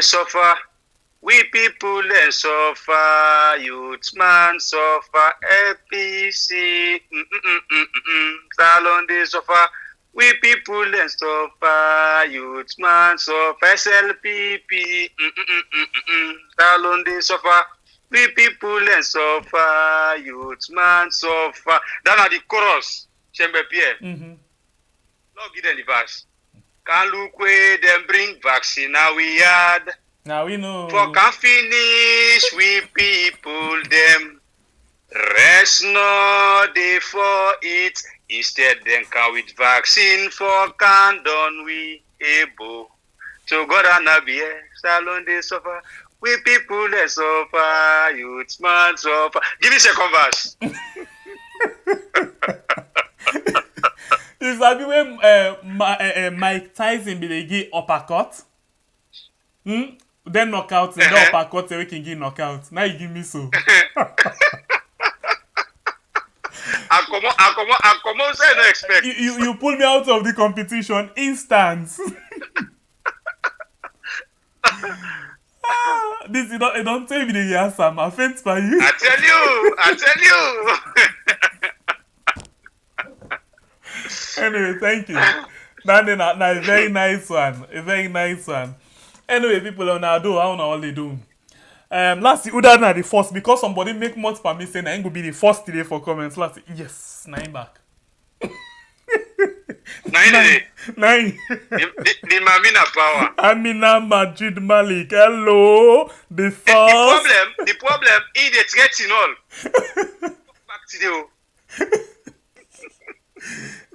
suffer. We people then suffer. Youth man suffer. APC. Salon they suffer. We people then suffer. Youth man suffer. SLPP. Salon they suffer. We people then suffer. Youth man suffer. That are the chorus. Chembe Pierre. Lord give them the verse. Can look where them bring vaccine now we had. Now we know. For can finish we people them. Rest no day for it. Instead then can with vaccine for can done we able. So God and Nabi salon they suffer. We people they suffer. Youth man suffer. Give me second verse. Is that the way Mike Tyson be the give uppercut? Then knockout, then uppercut, so we can give knockout. Now you give me so. I come on, say no expect. You pull me out of the competition instant. This you don't tell me the answer. I'm offended by you. I tell you. Anyway, thank you. That's a very nice one. A very nice one. Anyway, people on our do, I don't know all they do. Last year, Uda na the first because somebody make much for me saying I ain't gonna be the first today for comments. Last year, yes, 9 back. 9 today. 9. The Mamina power. Amina Majid Malik. Hello. The first. The problem is the threatening all. Back today.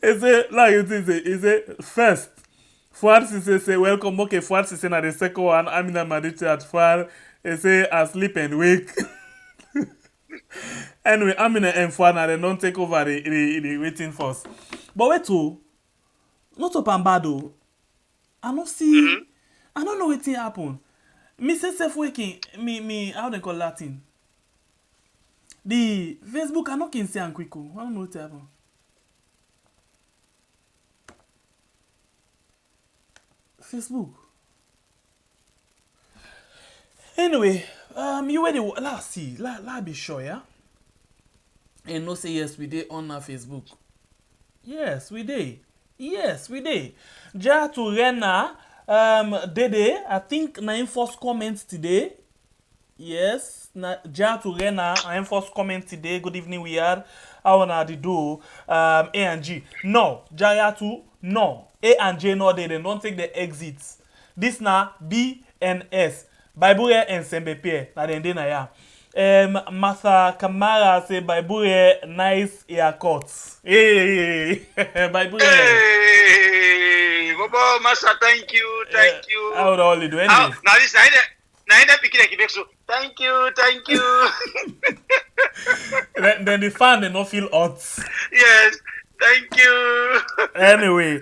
Is it like is it first? Fuad say welcome. Okay, Fuad say na the second one. Amina Majid at Fuad. Say asleep and wake. Anyway, Amina and Fuad na they don't take over the waiting first. But wait to. Not up and bad though. I don't see. I don't know what thing happen. Me say self waking. Me how they call Latin. The Facebook I not can say and quick. I don't know what happen. Facebook. Anyway, you ready? Let's see. Let's be sure, yeah. And no say yes, we did on our Facebook. Yes, we did. Yes, we did. Ja to Rena, Dede, I think na first comment today. Yes, Ja to Rena, I first comment today. Good evening, we are. I wanna do A and G. No, Ja to no. A and J no they don't take the exits. This na B and S. Bible and Sembepe na den na ya. Martha Kamara say Bible nice haircuts. Hey, Bible. Hey, Bobo, Master, thank you. I would only do anyway. Now this now picking like Quebec, so thank you. then the fan they not feel hot. Yes. Thank you. Anyway,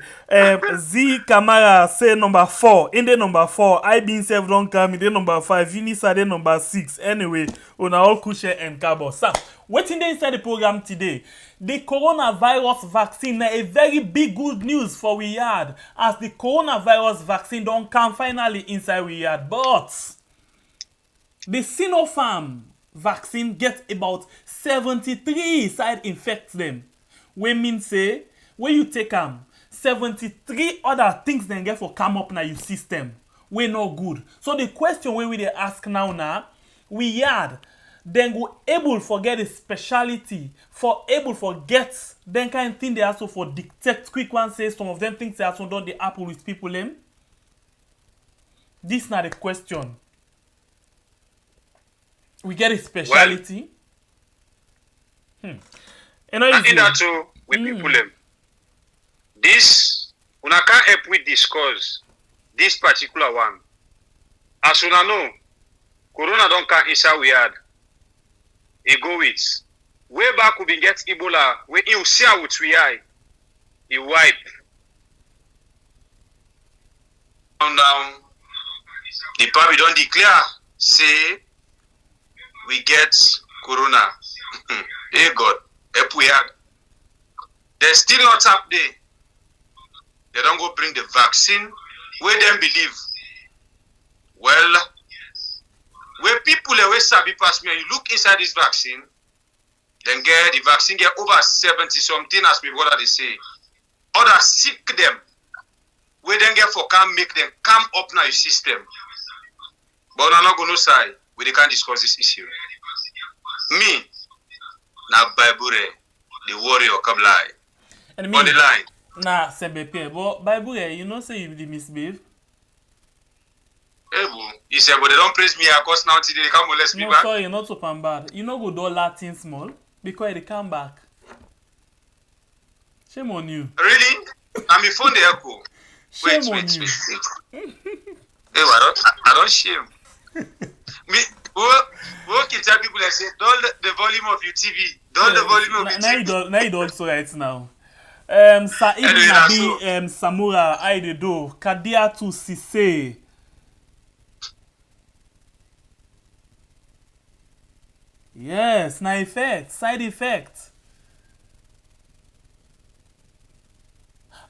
Z Kamara say number 4. In the number 4, I been self don't come in the number 5. Vinisa the number 6. Anyway, on all cushion and cabo. So, waiting there inside the program today. The coronavirus vaccine a very big good news for we had as the coronavirus vaccine don't come finally inside we had. But the Sinopharm vaccine gets about 73 side effects them. We mean say, when you take 73 other things then get for come up na your system. We no good. So the question we dey ask now, we had then go able for get a speciality, for able for get then kind of thing they also for detect quick one say some of them things they also done the apple with people them. This not the question. We get a speciality. I think that too with people them. This una can't help with discourse. This particular one. As una know, Corona don't come inside we had. He go with. Way back we been get Ebola, when you see how with we eye, he wipe. Down. The party don't declare, say we get Corona. Hey God, help we had. They're still not up there. They don't go bring the vaccine where them believe Well, where people always sabi pass me, and you look inside this vaccine, then get the vaccine get over 70 something, as my brother they say. Others sick them. We then get for can make them come up now your system. But I'm not gonna say we can't discuss this issue. Me, na Bible, the warrior come lie. And On the line. Nah, Sebepe, but Bible, you know say you the misbehave. He said, but they don't praise me because now today they come molest me No, back. sorry, you're not open bad. You know go do Latin small because they come back. Shame on you. Really? I'm my phone the echo. Shame Wait. I don't shame. Me, who can tell people that say, dull the volume of your TV. Dull the volume of your TV. Now you don't so right now. Said Anyway, Nabi Samura I de do Kadia to Sise. Yes, na effect, side effect.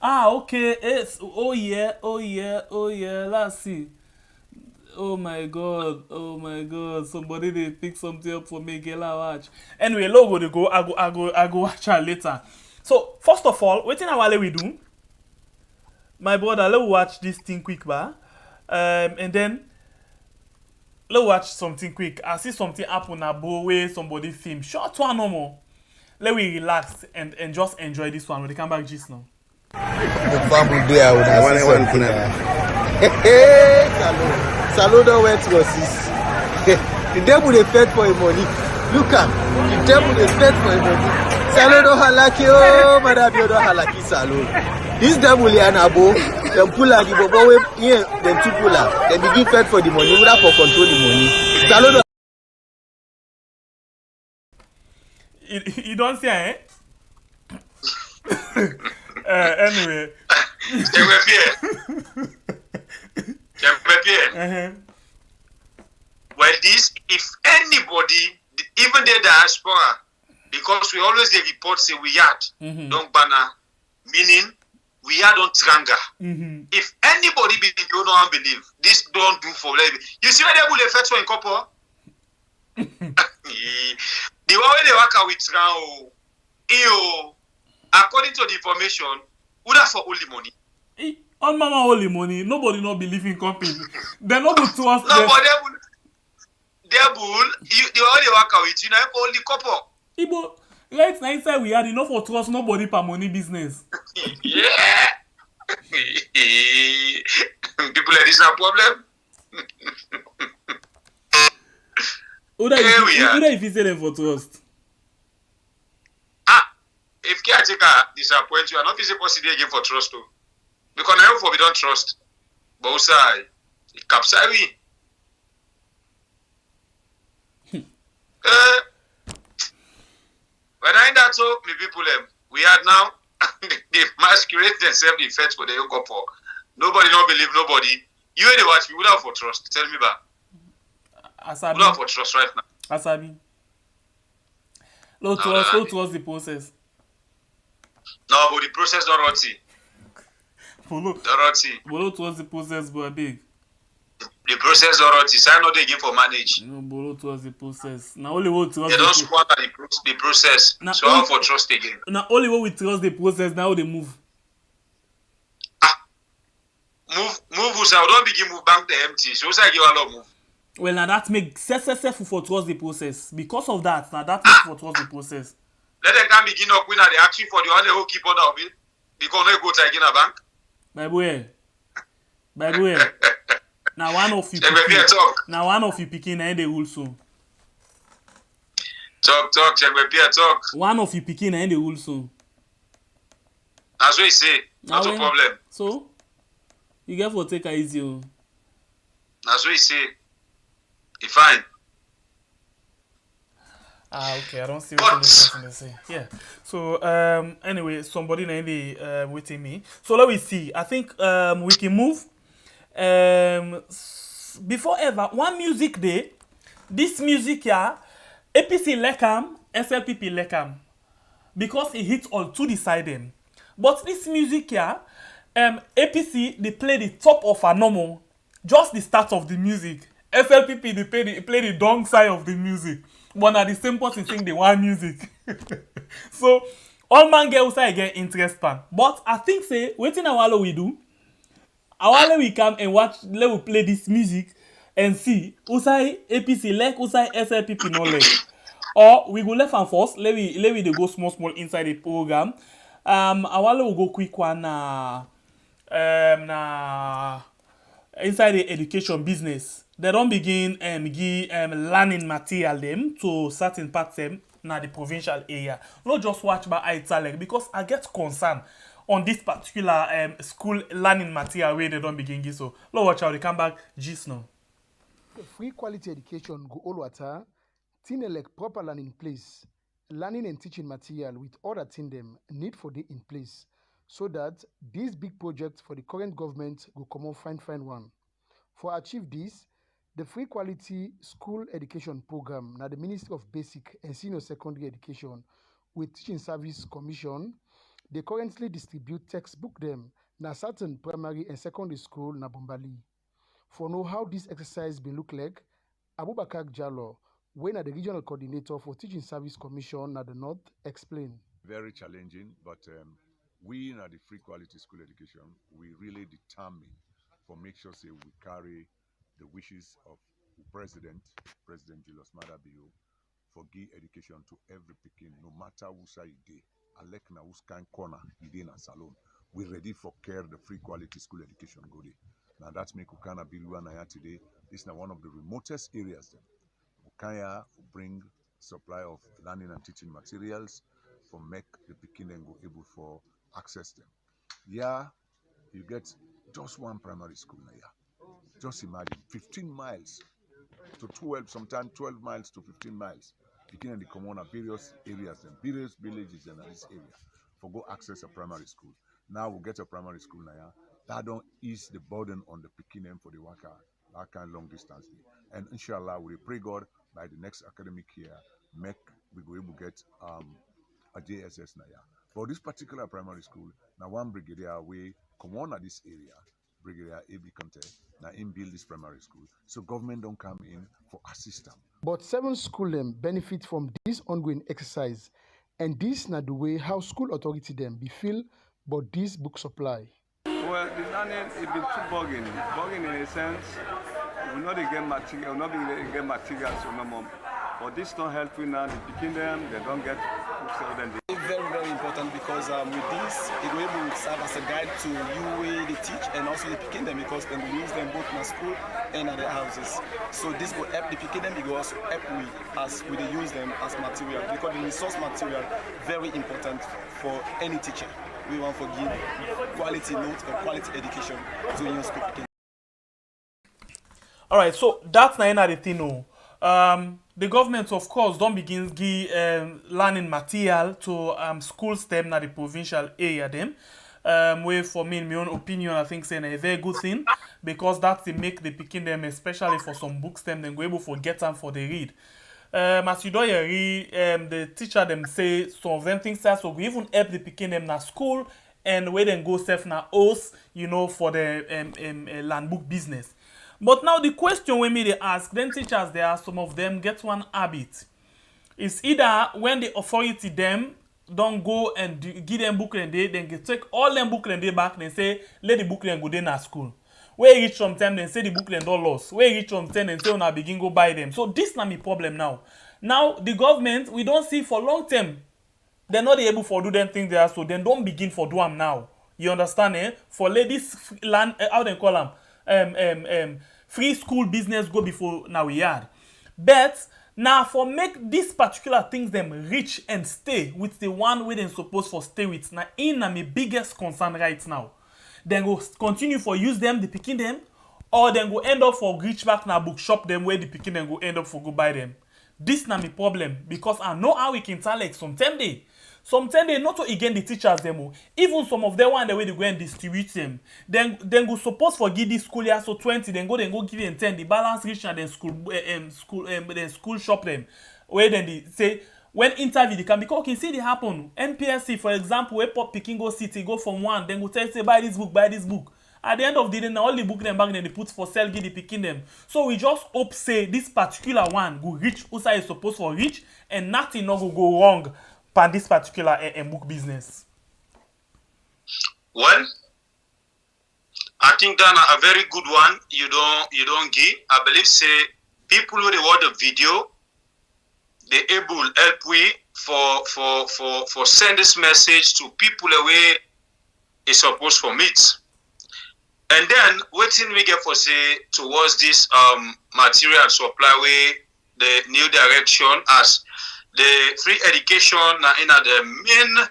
Ah, okay. It's oh yeah. Let's see. Oh my god. Somebody they pick something up for me. Get watch. Anyway, logo they go. I go watch her later. So first of all, waiting a while we do. My brother, let's watch this thing quick, ba. And then let's watch something quick. I see something happen a way somebody film. Short one no more. Let we relax and just enjoy this one when they come back just now. The family there with us. Salud don't went to us. The devil they fed for him money. Look at the devil they fed for him money. Salud don't halaki, oh, madam, you don't halaki salud. This devil here na bo, them pull out the bobo way here, them two pull out. They begin fed for the money, without for control the money. Salud You don't see, eh? Anyway. Well, this, if anybody, even the diaspora, because we always the report say we had, don't banner, meaning we had on tranga. If anybody be don't know and believe, this don't do for them. You see where they will effect for in couple? The one they work out with now, according to the information, would have for only money. On mama only money, nobody not believe in company. They not go to us. No, but they will, the one they work out with, you know, only couple. Ibo, right now inside we had enough for trust nobody per money business. Yeah. People like this a problem. Who if you say them for trust? If caretaker disappoint you, I not easy possible again for trust too. Because now for we don't trust. But also, it capsize we. When I that so, me people we had now they masquerade themselves the effects for the young couple. Nobody don't believe nobody. You ain't watch me without for trust. Tell me back. Without for trust right now. Asabi. Low trust the process. No, but the process don't rotty. Follow towards the process, but big. The process don't rotty. Sign not again for manage. No, follow towards the process. Now only what trust. They don't squander the process. Now, so how for trust again? Now only what we trust the process. Now they move. Move. So don't begin move bank the empty. So I give a lot move. Well, now that makes successful for trust the process. Because of that, now that makes for trust the process. Let them come begin up when they action for the one who keep on of it. Because they go to again a bank. Bible. Now one of you picking and they also. Talk, check my peer talk. One of you picking and they also. That's what you say. Not a problem. So you get for take it easy. That's what you say. You fine. Okay, I don't see what this person is saying. Yeah. So anyway, somebody maybe waiting me. So let me see. I think we can move. Before ever, one music day. This music here, APC Lekam, SLPP Lekam, because it hits all to the side them. But this music here, APC they play the top of a normal. just the start of the music, FLPP they play the dong side of the music, but na the same person sing the one music. So all man get outside get interest pan. But I think say wetin Awalo we do. Awalo we come and watch, let we play this music and see Usai APC like Usai SLPP no like. Or we go left and first, let we dey go small inside the program. Awalo will go quick one na inside the education business. They don't begin give learning material them to certain parts them na the provincial area. Not just watch by Italian because I get concern on this particular school learning material where they don't begin give. So, let's watch how they come back just now. Free quality education go all water, thing like proper learning place, learning and teaching material with other thing them need for the in place, so that this big project for the current government will come out fine one. For achieve this, the free quality school education program now the Ministry of Basic and Senior Secondary Education with Teaching Service Commission, they currently distribute textbook them na certain primary and secondary school na Bombali. For know how this exercise will look like, Abubakar Jallo, when the regional coordinator for Teaching Service Commission at the North, explain. Very challenging, but we in the free quality school education, we really determine for make sure say we carry the wishes of President Julius Maada Bio for give education to every Pekin, no matter who say day, alek na who's kind corner, in a salon. We ready for care the free quality school education go there. Now that's make Ukana Bilwa Naya today. This is now one of the remotest areas then. Ukaya bring supply of learning and teaching materials for make the Pekin and go able for access them. Yeah, you get just one primary school now. Yeah. Just imagine 15 miles to 12, sometimes 12 miles to 15 miles. Pekin and the common various areas and various villages in this area for go access a primary school. Now we'll get a primary school now. Yeah. That don't ease the burden on the Pekin for the worker, that kind of long distance. And inshallah, we pray God by the next academic year, we go able to get a JSS now. Yeah. For this particular primary school, now one brigadier we come on at this area, Brigadier AB Conte, now in build this primary school. So government don't come in for assistance. But 7 school them benefit from this ongoing exercise, and this not the way how school authority them be feel about this book supply. Well, the learning it been too bugging in a sense. We not get material, we not be get materials so no more. But this not helping now. They picking them, they don't get books. Then it's very important because with this, it will able to serve as a guide to you way they teach and also the picking them because then we use them both in the school and at the houses. So this will help the picking them. It will also help we as we use them as material because the resource material very important for any teacher. We want to give quality notes or quality education to young people. All right, so that's not the thing. The government, of course, don't begin give learning material to schools them na the provincial area them. Where for me, in my own opinion, I think saying a very good thing because that's the make the picking them, especially for some books them, then go able to get them for the read. As you don't read, the teacher them say some of them things that so we even help the picking them na school and where then go self na host, you know, for the land book business. But now the question when me they ask, then teachers there are some of them get one habit. It's either when the authority them don't go and give them book and they then take all them book and they back and say let the book and go there na school. Where you reach from time, then say the booklet don't lost. Where you reach from 10 and say on begin go buy them. So this not my problem now. Now the government we don't see for long term. They're not able for do them things there, so then don't begin for do them now. You understand, eh? For ladies land how they call them free school business go before now we yard. But now for make these particular things them reach and stay with the one way they supposed for stay with. Now in my biggest concern right now. Then go continue for use them, the picking them, or then go end up for reach back na bookshop them where the picking them go end up for go buy them. This na my problem because I know how we can tell like sometimes they not to again the teachers them. Even some of them one the way they go and distribute them. Then go suppose for give this school year so 20, then go give them 10. The balance reach and then school shop them. Where then they say when interview they can because okay see they happen. NPSC for example where pop picking go city go from one then go tell say buy this book. at the end of the day, now all the book them back then they put for sell, give the picking them. So we just hope say this particular one go reach who is supposed to reach, and nothing not go wrong for this particular book business. Well, I think that a very good one. You don't give. I believe say people who they watch the video, they able help we for send this message to people away is supposed to meet. And then waiting we get for say towards this material supply way the new direction as the free education now in the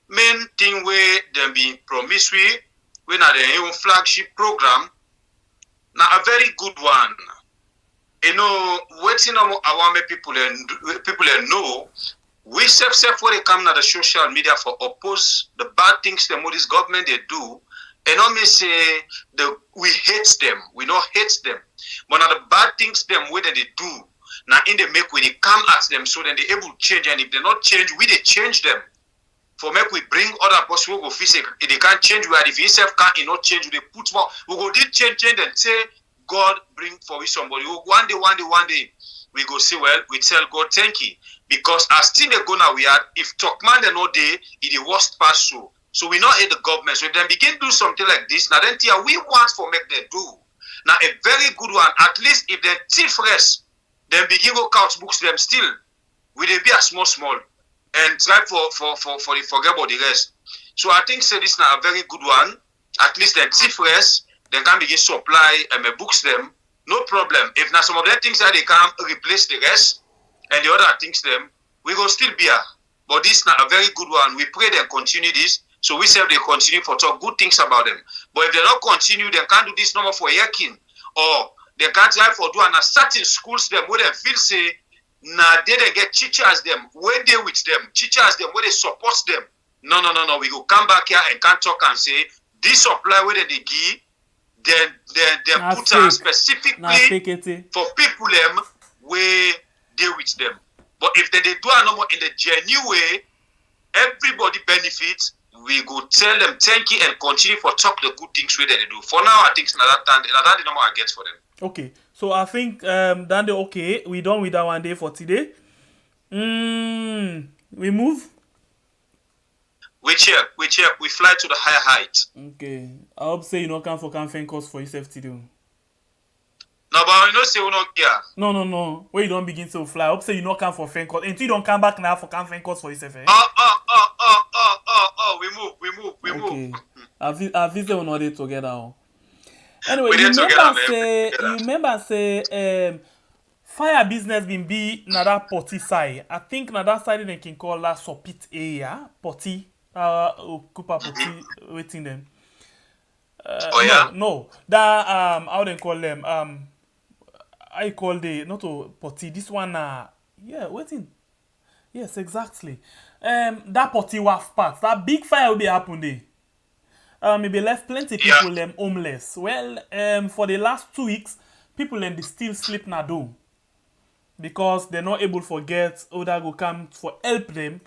main thing where them being promised we na the new flagship program now a very good one. You know, waiting on our people know we self when they come to the social media for oppose the bad things the Moody's government they do, and not me say we hate them, we not hate them, but now the bad things them way that they do now in the make when they come at them so then they able to change, and if they not change, we they change them. For make we bring other possible go physical, if they can't change, where if yourself can't not change, they put more. We go did change and say God bring for we somebody. One day we go say well, we tell God thank you. Because as things they go now we are if Talkman they no day, it the worst pass through. So we not hate the government. So if they begin do something like this, now then we want for make them do. Now a very good one, at least if they thief rest, then begin go couch books them still. Will they be a small and try for the forget about the rest. So I think say this now a very good one. At least they thief rest, they can begin supply and books them. No problem. If now some of the things that they can replace the rest and the other things them, we go still be here. But this is not a very good one. We pray they continue this. So we say they continue for talk good things about them. But if they don't continue, they can't do this number for yearkin. Or they can't try for do and a certain schools them where they feel say nah they get teachers them where they with them, teachers them where they support them. No. We go come back here and can't talk and say this supply where they give then put her specifically for people them where they with them. But if they do a number in the genuine way, everybody benefits. We go tell them thank you and continue for talk the good things where they do. For now, I think another the number I get for them. Okay, so I think Dande, okay, we done with that one day for today. We move. We check, we fly to the higher height. Okay, I hope say you not come for campaign course for yourself to do. No, but you know say we not here. No. Where you don't begin to fly, I hope say you not come for fan course until you don't come back now for campaign course for yourself. Eh? We move. I visit we not there together. Anyway, We you there remember say fire business been be na that potty side. I think na that side they can call that Sopit area potty. Cooper potty waiting them. No. That how they call them I call the not to potty. This one waiting. Yes, exactly. That potty waf part. That big fire will be happen there. Maybe left plenty people them homeless. Well, for the last 2 weeks, people them they still sleep na do because they're not able to get other go come for help them.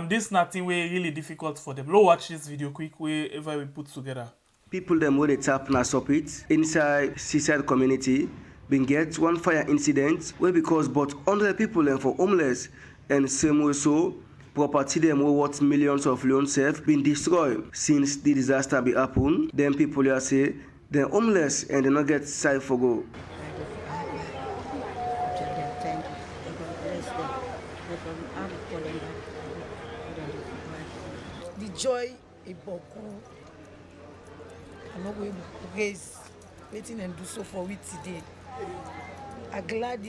This nothing way really difficult for them. Go watch this video quick wherever we put together. People them where they tap na Sopit inside seaside community been get one fire incident where because but 100 people them for homeless and same way so property them worth millions of loans have been destroyed since the disaster be happen. Then people here say they're homeless and they not get side for go. The joy Iboku. I'm not going to praise waiting and do so for we today. I'm glad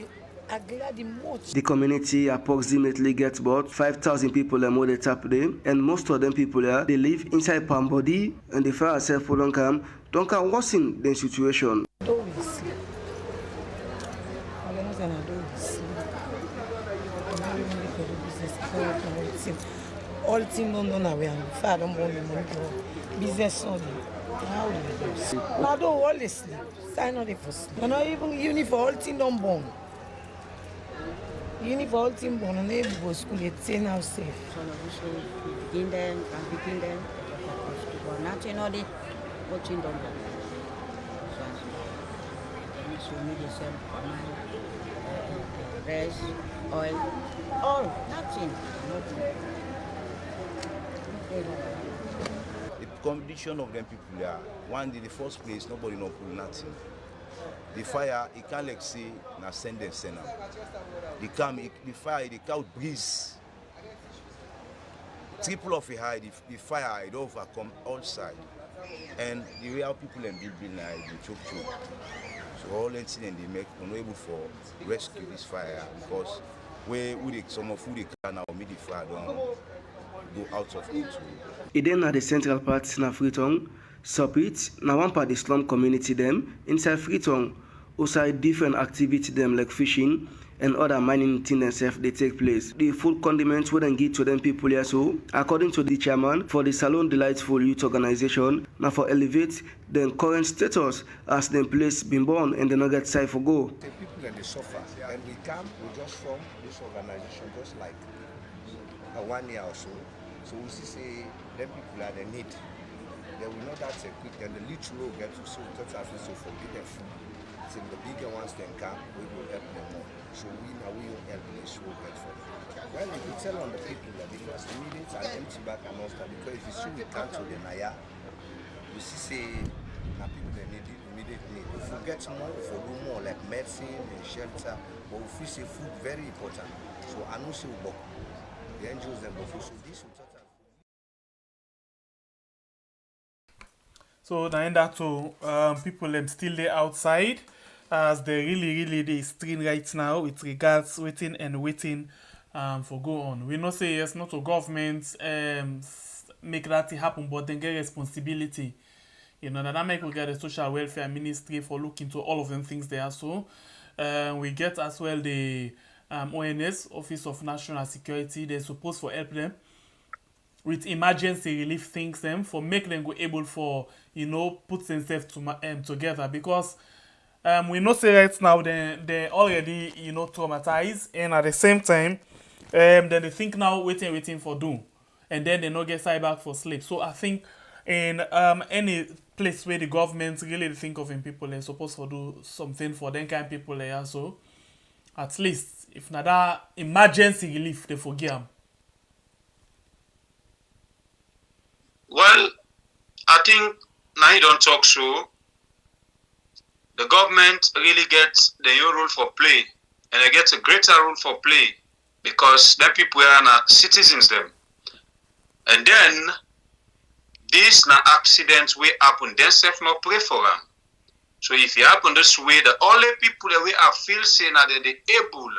much. The community approximately gets about 5,000 people more they tap there, and most of them people here they live inside Pambody and they find themselves for don't come worsen the situation. Don't sleep. All team don't know now we are far don't want money business on how do you sleep? Now don't always sleep. Sign on the first. You're not even uniform all team don't born. Uniform team born and they go school at 10 now safe. Begin them. Not you know watching them. So need the same rice, oil, all, nothing. The condition of them people are one day the first place nobody no pull nothing. The fire it can't like say na send them send them. The fire the cow breeze. Triple of a high, the fire it overcome all side. And the real people and building like the choke. So all incident they make unable for rescue this fire because some of who they can now meet the fire don't go out of control. It then at the central part na Freetown, Suppit, na one part the slum community them inside Freetown, outside different activity them like fishing and other mining things themselves they take place. The full condiments wouldn't give to them people here so, according to the chairman for the Salon Delightful Youth Organization, now for elevate the current status as the place been born and they not get side for go. The people that they suffer and we just form this organization just like 1 year or so. So we see say them people are the need. They will not that quick and the little will get to so total so forbid them food. Till the bigger ones then come, we will help them more. So we will help this will get for them. Well, if you tell on the people that because immediate and empty back and all that, because if you see we come to the Naya, we see say now people they need it immediate need. If we get more, for do more like medicine and shelter, but if we say food very important. So I know say we the NGOs them before so this will total. So now that too, people them still there outside as they really they strain right now with regards waiting for go on. We not say yes, not to government make that happen, but then get responsibility. You know, that make we get the social welfare ministry for looking to all of them things there. So we get as well the ONS, Office of National Security. They're supposed to help them with emergency relief things them for make them go able for put themselves together because we know say right now they already traumatized and at the same time then they think now waiting for doom and then they not get side back for sleep. So I think in any place where the government really think of in people they're supposed to do something for them kind of people there so at least if not that emergency relief they forgive them. Well, I think now you don't talk so. The government really gets the new role for play, and they get a greater role for play because them people are not citizens them. And then this na accidents will happen, then self not pray for them. So if it happen this way, the only people that we are feel saying that they able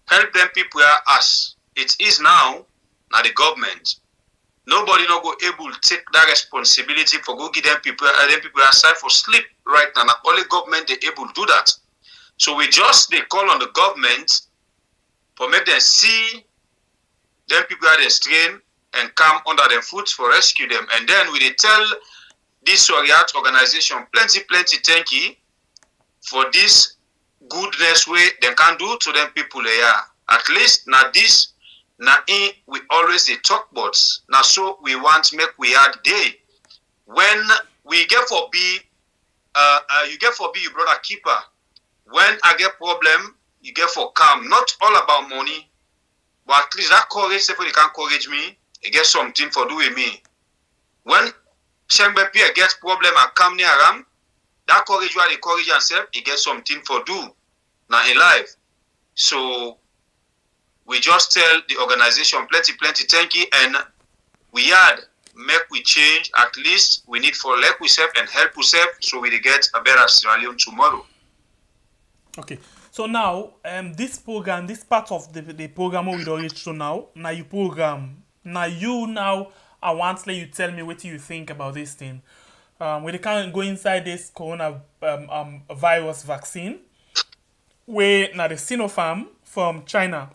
help them people are us. It is now the government. Nobody not go able to take that responsibility for go give them people aside for sleep right now. Not only government they able to do that. So we just they call on the government for make them see them people are the strain and come under their foot for rescue them. And then we they tell this Soriat organization plenty thank you for this goodness way they can do to them people there. At least now this now we always they talk about now so we want make we add day when we get for be you get for be your brother keeper when I get problem you get for calm not all about money but at least that courage if they can encourage me you get something for do with me when Shembe Pierre gets problem and come near him that courage why they courage yourself you get something for do now in life so we just tell the organization plenty thank you and we add make we change at least we need for let we self and help ourselves so we get a better Sierra Leone tomorrow. Okay, so now this program, this part of the program we don't reach to now you program now I want to let you tell me what you think about this thing. We can go inside this corona virus vaccine where now the Sinopharm from China.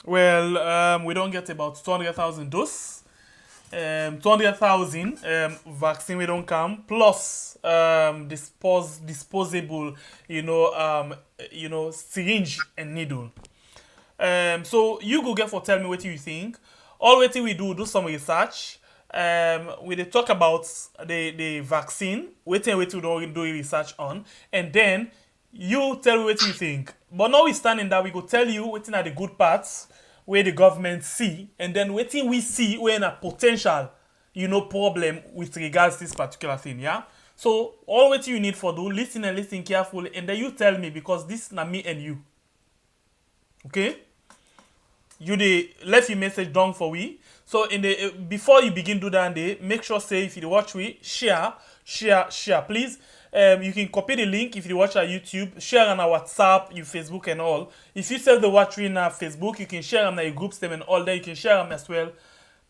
Well, we don't get about 200,000 doses. 200,000 vaccine we don't come plus disposable syringe and needle. So you go get for tell me what you think. All what we do some research we dey talk about the vaccine, wetin we don do research on, and then you tell me wetin you think. But notwithstanding that, we go tell you wetin are the good parts where the government see, and then wetin we see when a potential, problem with regards to this particular thing, yeah? So, all wetin you need for do, listen and listen carefully, and then you tell me, because this na me and you. Okay? You dey left your message down for we. So in the before you begin do that day, make sure say if you dey watch we share, please. You can copy the link if you dey watch our YouTube, share on our WhatsApp, your Facebook and all. If you save the watch we na Facebook, you can share on your groups them and all that. You can share them as well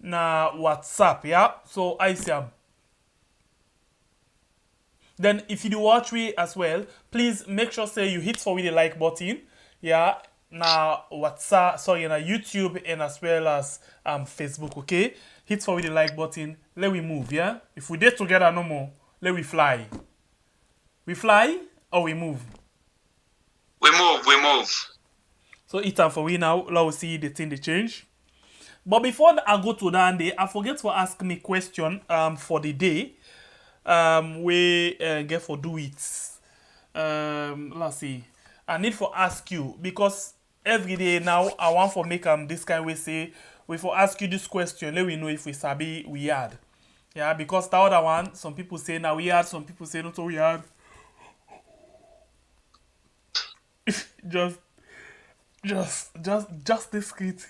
na WhatsApp, yeah. So I see them. Then if you do watch we as well, please make sure say you hit for with the like button, yeah. Na WhatsApp, sorry, na YouTube and as well as Facebook, okay? Hit for with the like button. Let we move, yeah? If we did together no more, let we fly. We fly or we move? We move. So it's time for we now. Let us see the thing they change. But before I go to that day, I forget to ask me question for the day. We get for do it. Let's see. I need for ask you, because every day now I want for make this kind way say we for ask you this question. Let we know if we sabi we had. Yeah, because the other one, some people say now we had, some people say not so we had. just discreet.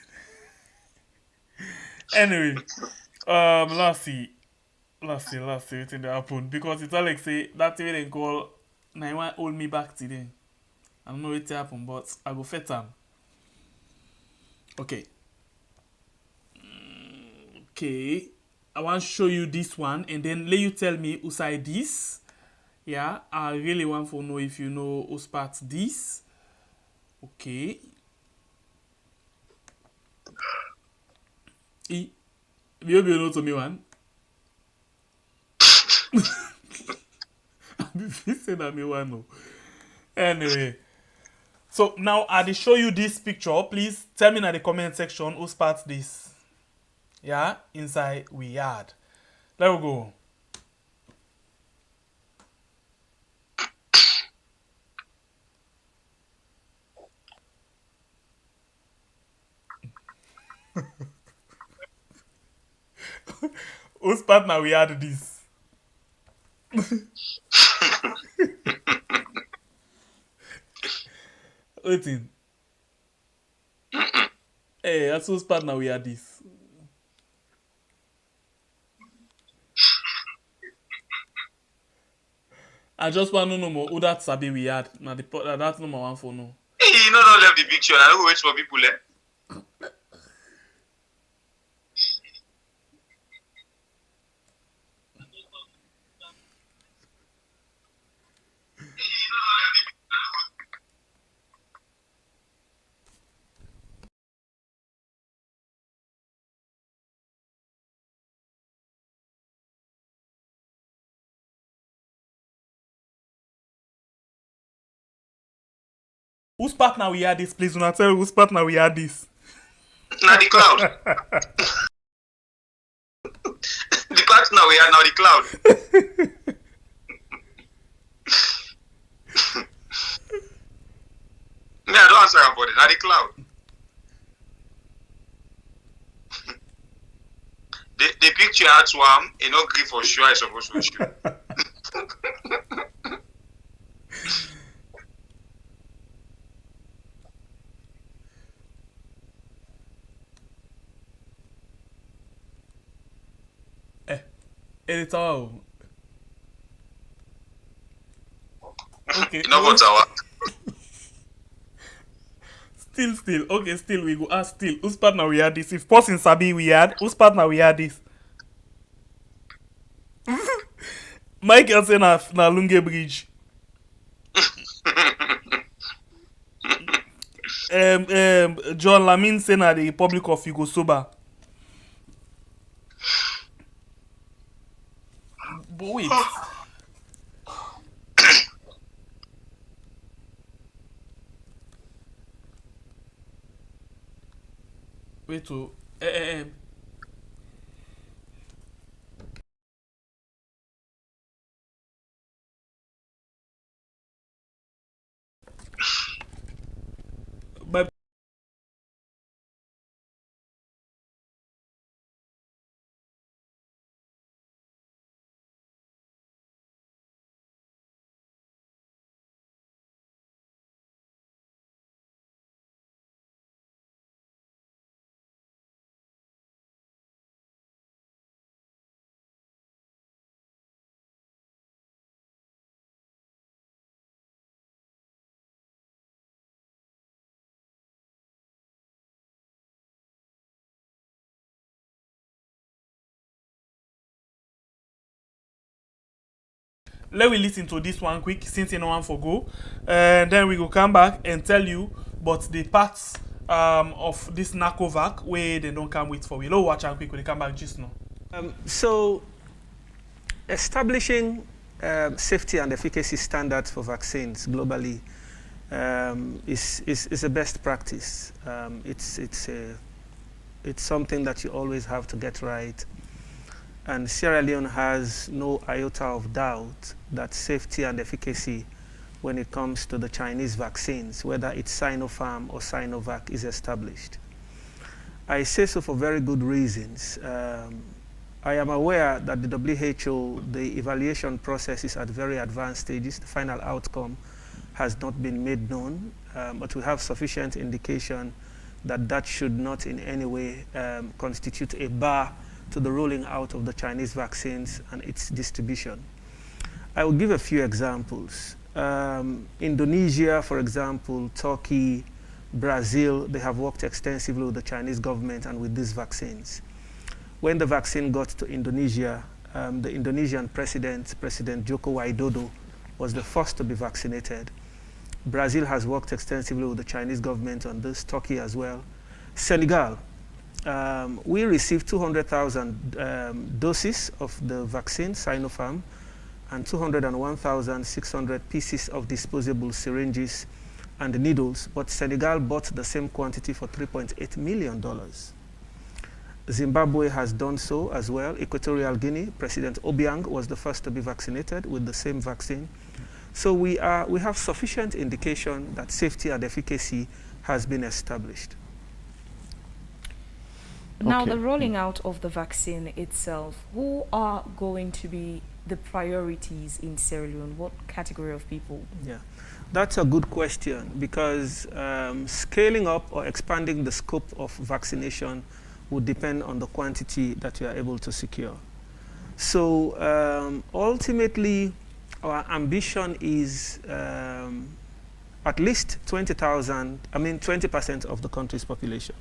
Anyway, let's see wetin dey happen, because it's all like say that way they call na one hold me back today. I don't know what happen, but I go fet am. Okay. Okay. I want to show you this one, and then let you tell me who side this. Yeah, I really want to know if you know who's part this. Okay. You know to me one. You say that me one no. Anyway. So now I will show you this picture. Please tell me in the comment section who starts this. Yeah, inside we yard. There we go. Whose partner we had this? Waiting. Hey, that's whose partner we had this. I just want to know more who that sabi we had. Now that's number one for no. Hey, you know don't left the picture. I don't wait for people there. Whose partner we had this, please? When I tell you whose partner we had this. Now the cloud. The partner we are now the cloud. Me, I don't answer about it. Now the cloud. the picture had swam, you know, grief for sure, I suppose for sure. It's all. Okay. You know what's our Still. Okay, still we go ask still. Whose partner we had this? If person sabi we had, whose partner we had this? Michael say na Lunge Bridge. John Lamin say na the Republic of Yugosoba. But wait. Wait to let me listen to this one quick since you know one for go, and then we go come back and tell you but the parts of this NACOVAC where they don't come with for we. Low watch and quick when they come back just now. So establishing safety and efficacy standards for vaccines globally is a best practice. It's something that you always have to get right. And Sierra Leone has no iota of doubt that safety and efficacy when it comes to the Chinese vaccines, whether it's Sinopharm or Sinovac, is established. I say so for very good reasons. I am aware that the WHO, the evaluation process is at very advanced stages. The final outcome has not been made known, but we have sufficient indication that that should not in any way constitute a bar to the rolling out of the Chinese vaccines and its distribution. I will give a few examples. Indonesia, for example, Turkey, Brazil, they have worked extensively with the Chinese government and with these vaccines. When the vaccine got to Indonesia, the Indonesian President Joko Widodo, was the first to be vaccinated. Brazil has worked extensively with the Chinese government on this, Turkey as well. Senegal, we received 200,000 doses of the vaccine, Sinopharm, and 201,600 pieces of disposable syringes and needles, but Senegal bought the same quantity for $3.8 million. Zimbabwe has done so as well. Equatorial Guinea, President Obiang was the first to be vaccinated with the same vaccine. So we have sufficient indication that safety and efficacy has been established. Now, the rolling out of the vaccine itself, who are going to be the priorities in Sierra Leone? What category of people? Yeah, that's a good question, because scaling up or expanding the scope of vaccination would depend on the quantity that you are able to secure. So ultimately, our ambition is at least 20% of the country's population.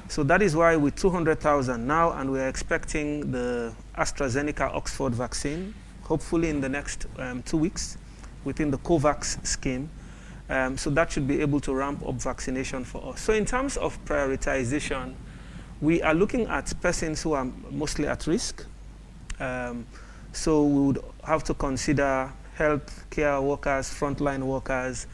So that is why with 200,000 now, and we're expecting the AstraZeneca Oxford vaccine, hopefully in the next 2 weeks, within the COVAX scheme. So that should be able to ramp up vaccination for us. So in terms of prioritization, we are looking at persons who are mostly at risk. So we would have to consider health care workers, frontline workers.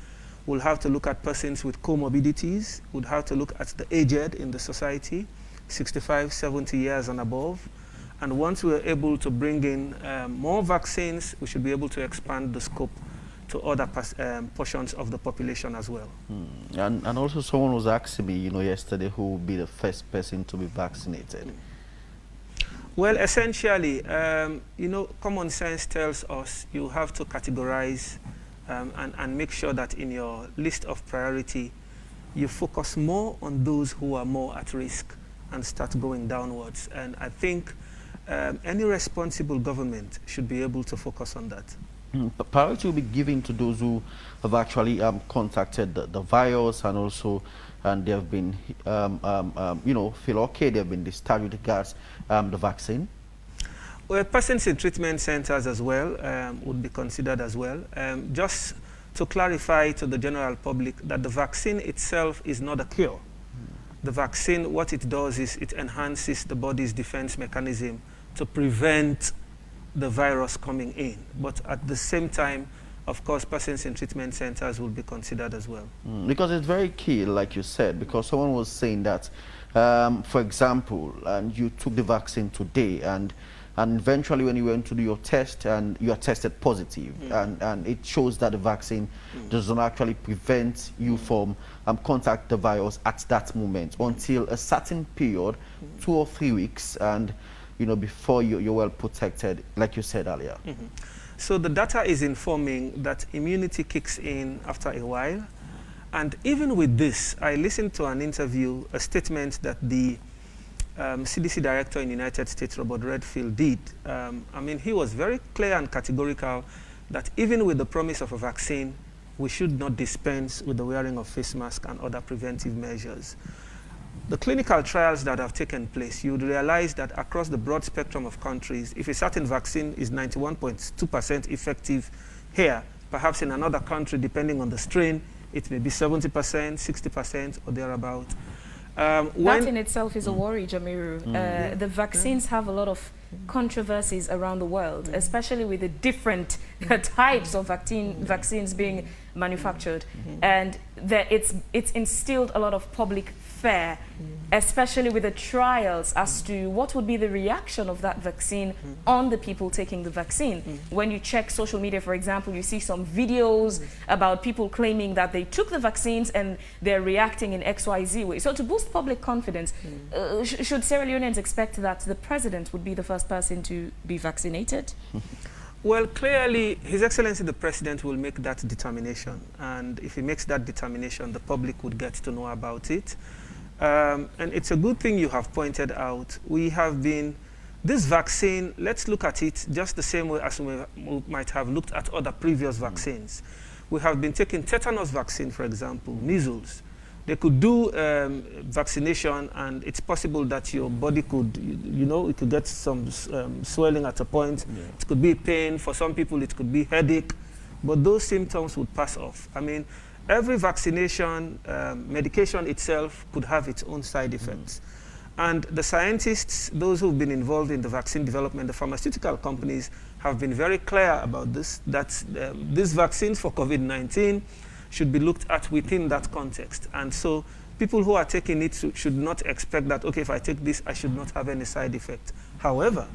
We'll have to look at persons with comorbidities. We'll have to look at the aged in the society, 65, 70 years and above. And once we're able to bring in more vaccines, we should be able to expand the scope to other portions of the population as well. And also someone was asking me, yesterday, who will be the first person to be vaccinated? Well, essentially, common sense tells us you have to categorize and make sure that in your list of priority, you focus more on those who are more at risk and start going downwards. And I think any responsible government should be able to focus on that. Priority will be given to those who have actually contacted the virus, and also they have been, feel okay, they have been discharged with regards the vaccine. Well, persons in treatment centers as well would be considered as well. Just to clarify to the general public that the vaccine itself is not a cure. The vaccine, what it does is it enhances the body's defense mechanism to prevent the virus coming in. But at the same time, of course, persons in treatment centers will be considered as well. Because it's very key, like you said, because someone was saying that, for example, and you took the vaccine today, and eventually when you went to do your test and you are tested positive, and it shows that the vaccine does not actually prevent you from contact the virus at that moment until a certain period, 2 or 3 weeks, and before you're well protected, like you said earlier. So the data is informing that immunity kicks in after a while. And even with this, I listened to an interview, a statement that the CDC director in the United States, Robert Redfield, did. He was very clear and categorical that even with the promise of a vaccine, we should not dispense with the wearing of face masks and other preventive measures. the clinical trials that have taken place, you would realize that across the broad spectrum of countries, if a certain vaccine is 91.2% effective here, perhaps in another country, depending on the strain, it may be 70%, 60%, or thereabout. That in itself is a worry, Jamiru. The vaccines have a lot of controversies around the world, especially with the different types of vaccines being manufactured, and it's instilled a lot of public fear, especially with the trials as to what would be the reaction of that vaccine on the people taking the vaccine. When you check social media, for example, you see some videos about people claiming that they took the vaccines and they're reacting in XYZ way. So to boost public confidence, should Sierra Leoneans expect that the president would be the first person to be vaccinated? Well, clearly, His Excellency the President will make that determination. And if he makes that determination, the public would get to know about it. And it's a good thing you have pointed out. We have been, this vaccine, let's look at it just the same way as we might have looked at other previous vaccines. We have been taking tetanus vaccine, for example, measles. They could do vaccination, and it's possible that your body could, it could get some swelling at a point. Yeah. It could be pain. For some people, it could be headache. But those symptoms would pass off. I mean, every vaccination, medication itself could have its own side effects. And the scientists, those who've been involved in the vaccine development, the pharmaceutical companies, have been very clear about this, that these vaccines for COVID-19 should be looked at within that context. And so people who are taking it should not expect that, okay, if I take this, I should not have any side effect. However,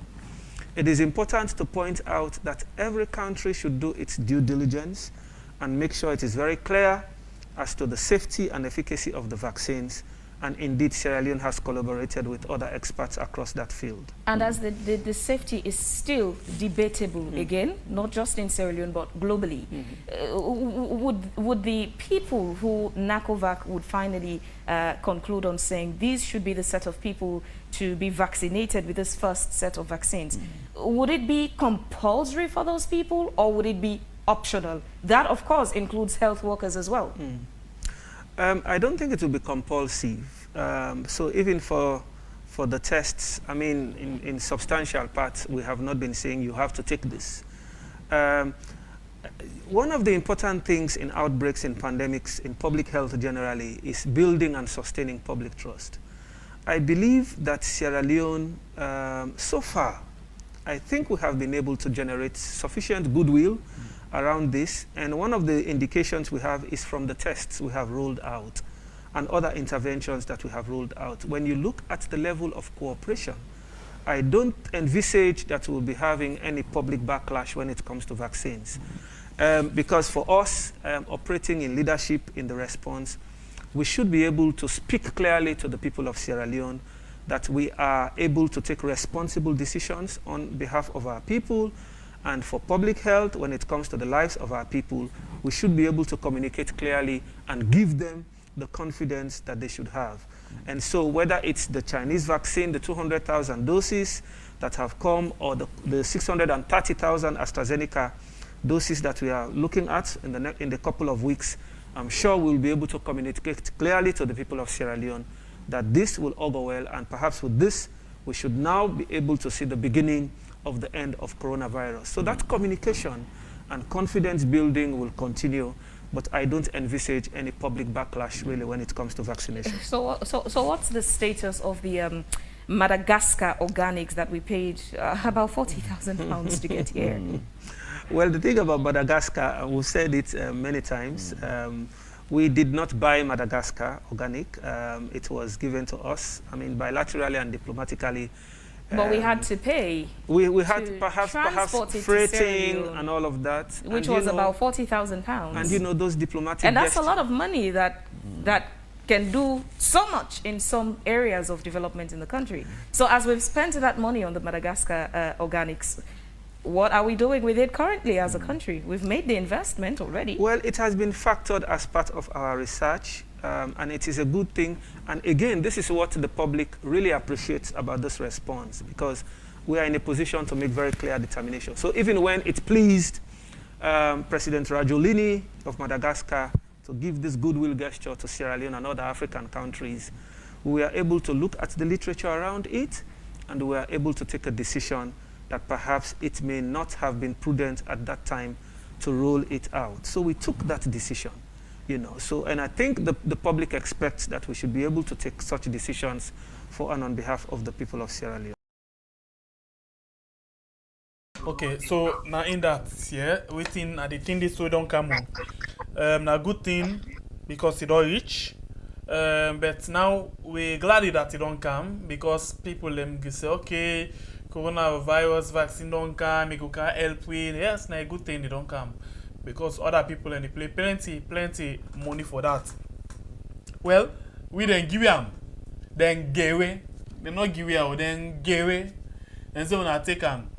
it is important to point out that every country should do its due diligence and make sure it is very clear as to the safety and efficacy of the vaccines. And indeed, Sierra Leone has collaborated with other experts across that field. And as the safety is still debatable again, not just in Sierra Leone, but globally, would the people who NACOVAC would finally conclude on saying these should be the set of people to be vaccinated with this first set of vaccines, would it be compulsory for those people, or would it be optional? That, of course, includes health workers as well. I don't think it will be compulsive. So even for the tests, I mean, in substantial parts, we have not been saying you have to take this. One of the important things in outbreaks, in pandemics, in public health generally, is building and sustaining public trust. I believe that Sierra Leone, so far, I think we have been able to generate sufficient goodwill around this, and one of the indications we have is from the tests we have rolled out and other interventions that we have rolled out. When you look at the level of cooperation, I don't envisage that we'll be having any public backlash when it comes to vaccines. Because for us, operating in leadership in the response, we should be able to speak clearly to the people of Sierra Leone that we are able to take responsible decisions on behalf of our people. And for public health, when it comes to the lives of our people, we should be able to communicate clearly and give them the confidence that they should have. And so whether it's the Chinese vaccine, the 200,000 doses that have come, or the 630,000 AstraZeneca doses that we are looking at in the couple of weeks, I'm sure we'll be able to communicate clearly to the people of Sierra Leone that this will all go well, and perhaps with this, we should now be able to see the beginning of the end of coronavirus. So that communication and confidence building will continue, but I don't envisage any public backlash really when it comes to vaccination. So what's the status of the Madagascar organics that we paid about 40,000 pounds to get here? Well, the thing about Madagascar, we've said it many times, we did not buy Madagascar organic. It was given to us, I mean, bilaterally and diplomatically. But we had to pay. We had to perhaps freighting and all of that, which was about 40,000 pounds. And you know, those diplomatic, and that's a lot of money that can do so much in some areas of development in the country. So as we've spent that money on the Madagascar organics, what are we doing with it currently as a country? We've made the investment already. Well, it has been factored as part of our research. And it is a good thing. And again, this is what the public really appreciates about this response, because we are in a position to make very clear determination. So even when it pleased President Rajolini of Madagascar to give this goodwill gesture to Sierra Leone and other African countries, we were able to look at the literature around it, and we were able to take a decision that perhaps it may not have been prudent at that time to roll it out. So we took that decision, you know. So, and I think the public expects that we should be able to take such decisions for and on behalf of the people of Sierra Leone. Okay, so now in that, yeah, waiting at the thing this way don't come on. Now good thing because it don't reach. But now we're glad that it don't come because people them say, okay, coronavirus vaccine don't come, it can help with. Yes, now a good thing they don't come because other people in the play plenty money for that. Well, we then give them, then give away. They not give away, then give away, and so when I take them.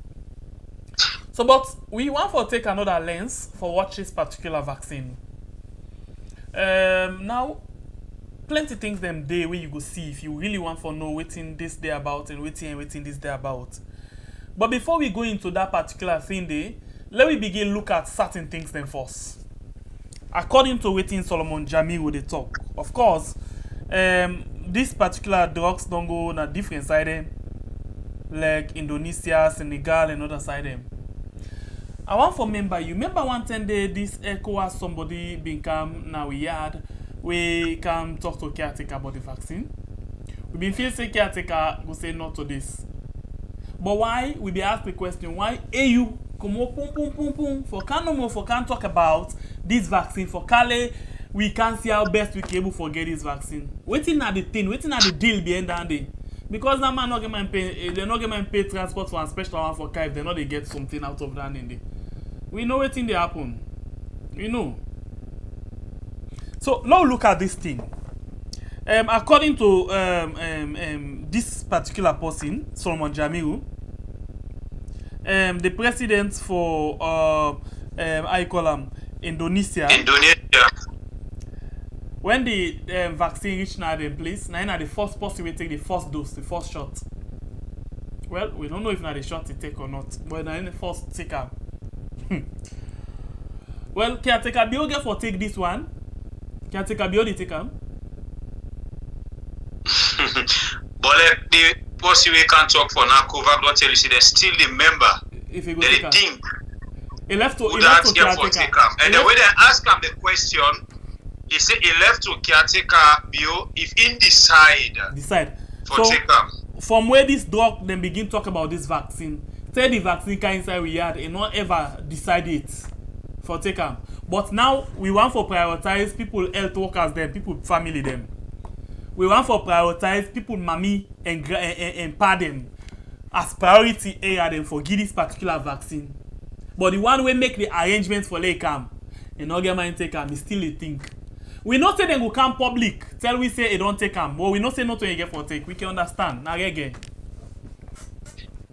So, but we want to take another lens for watch this particular vaccine. Now, plenty things them day where you go see if you really want to know waiting this day about and waiting this day about. But before we go into that particular thing day, let me begin look at certain things then first. According to waiting Solomon Jamiu they talk, of course, this particular drugs don't go on a different side them, like Indonesia, Senegal, and other side them. I want to remember you. Remember one time day this ECOWAS somebody been come now we had we can talk to caretaker about the vaccine. We been feel say caretaker go say no to this. But why we be asked the question why AU come up for can talk about this vaccine for Kale we can see how best we can able to get this vaccine. Waiting at the thing, waiting at the deal behind that day. Because that man not get man pay, they not get man pay transport for a special one for car if they know they get something out of that in there. We know what thing they happen. We know. So now look at this thing. According to this particular person, Solomon Jamiu, the president for I call him Indonesia. When the vaccine reached now in place, now the first person will take the first dose, the first shot. Well, we don't know if now the shot to take or not, but now in the first take up. Well, caretaker Bioga for take this one. Caretaker Bioga take him. But the person we can't talk for now, cover don't tell you see they're still the member. If you go they take think he left to caretaker. And the way they ask him the question, he said he left to caretaker Bio if in decide for so, take him. From where this drug then begin talk about this vaccine, say the vaccine can inside we had and not ever decide it for take them. But now we want for prioritize people health workers them, people family them. We want for prioritize people mommy and pa them as priority area them for give this particular vaccine. But the one we make the arrangements for they come and not get mind take them is still a thing. We not say they go come public. Tell we say it don't take them. But we not say not to get for take. We can understand. Now again.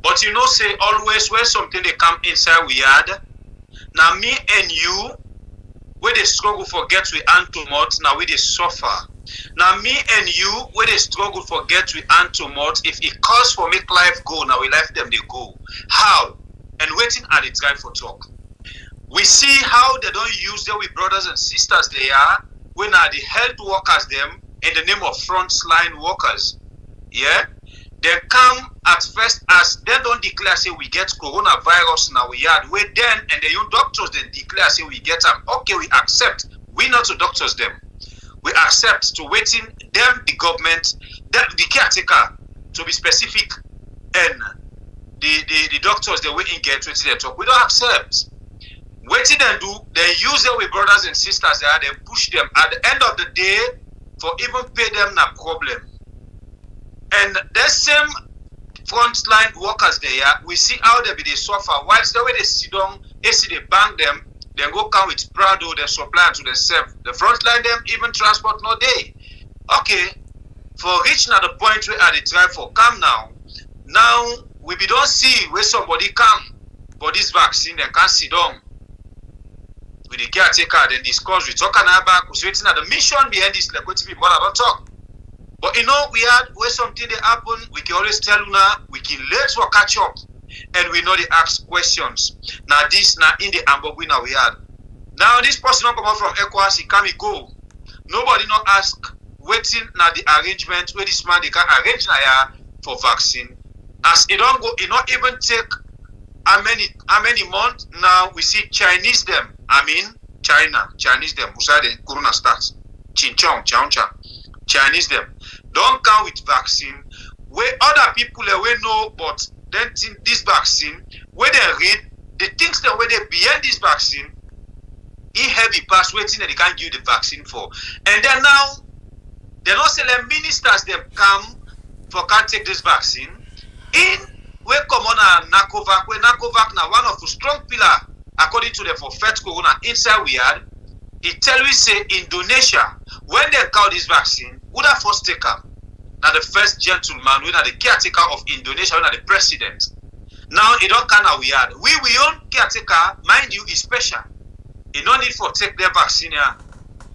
But you know say always when something they come inside we had. Now me and you where they struggle for get we hand to mouth, now we they suffer. Now me and you where they struggle for get we hand to mouth, if it calls for make life go, now we life them they go. How? And waiting at the time for talk. We see how they don't use their brothers and sisters they are when are the health workers them in the name of frontline workers. Yeah? They come at first as they don't declare say we get coronavirus now we had where then and the young doctors then declare say we get them. Okay, we accept. We not to doctors them. We accept to waiting them the government, the caretaker to be specific and the doctors they waiting get waiting they talk. We don't accept. Waiting and do they use their with brothers and sisters there, they push them at the end of the day for even pay them na problem. And the same frontline workers there, we see how they be they suffer. Whilst the way they sit down, they see they bank them, then go come with Prado, they supply to themselves. The frontline them even transport no day. Okay, for reaching at the point where they try for come now. Now we be don't see where somebody come for this vaccine, they can't sit down. With the caretaker, then discuss, we talk about waiting at the mission behind this, like what people don't talk. But you know, we had where something they happen, we can always tell you now, we can let for catch up. And we know they ask questions. Now this now in the ambogui now we had. Now this person not come out from ECOWAS, he come he go. Nobody not ask waiting na the arrangement where this man they can arrange na for vaccine. As it don't go, it not even take how many months now we see Chinese them. I mean Chinese them. Who said the corona starts? Chinchong, Chinese them. Don't come with vaccine. Where other people we know, but then this vaccine, where they read the things that where they behind this vaccine, it heavy pass waiting that they can't give the vaccine for. And then now they're not selling ministers them come for can't take this vaccine. In where come on a Nakovac, where Nakovac now one of the strong pillar according to them for fight corona inside we had, it tell we say Indonesia, when they call this vaccine, would have first take up. Now the first gentleman, we are the caretaker of Indonesia, we are the president. Now it don't kind of weird. We own caretaker, mind you, is special. It no need for take their vaccine here.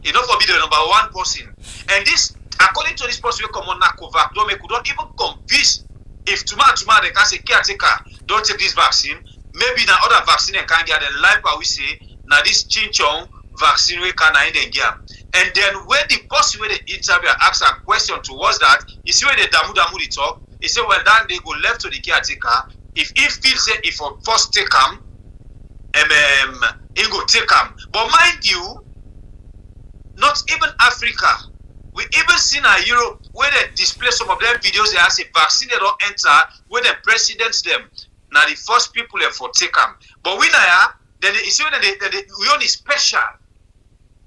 It don't for be the number one person. And this, according to this person, we come on Nakovac, don't even convince if tomorrow they can say caretaker, don't take this vaccine. Maybe now other vaccine and can get a life, but we say now this Chinchong vaccine we can in the gap. And then when the person where the interviewer asks a question towards that, you see where the damu they talk, he say well then they go left to the caretaker. If he feels say if for first take him, he go take him. But mind you, not even Africa. We even seen in Europe where they display some of them videos they have say vaccine they don't enter where the presidents them. Now the first people there for take them. But we now then you see when we only special.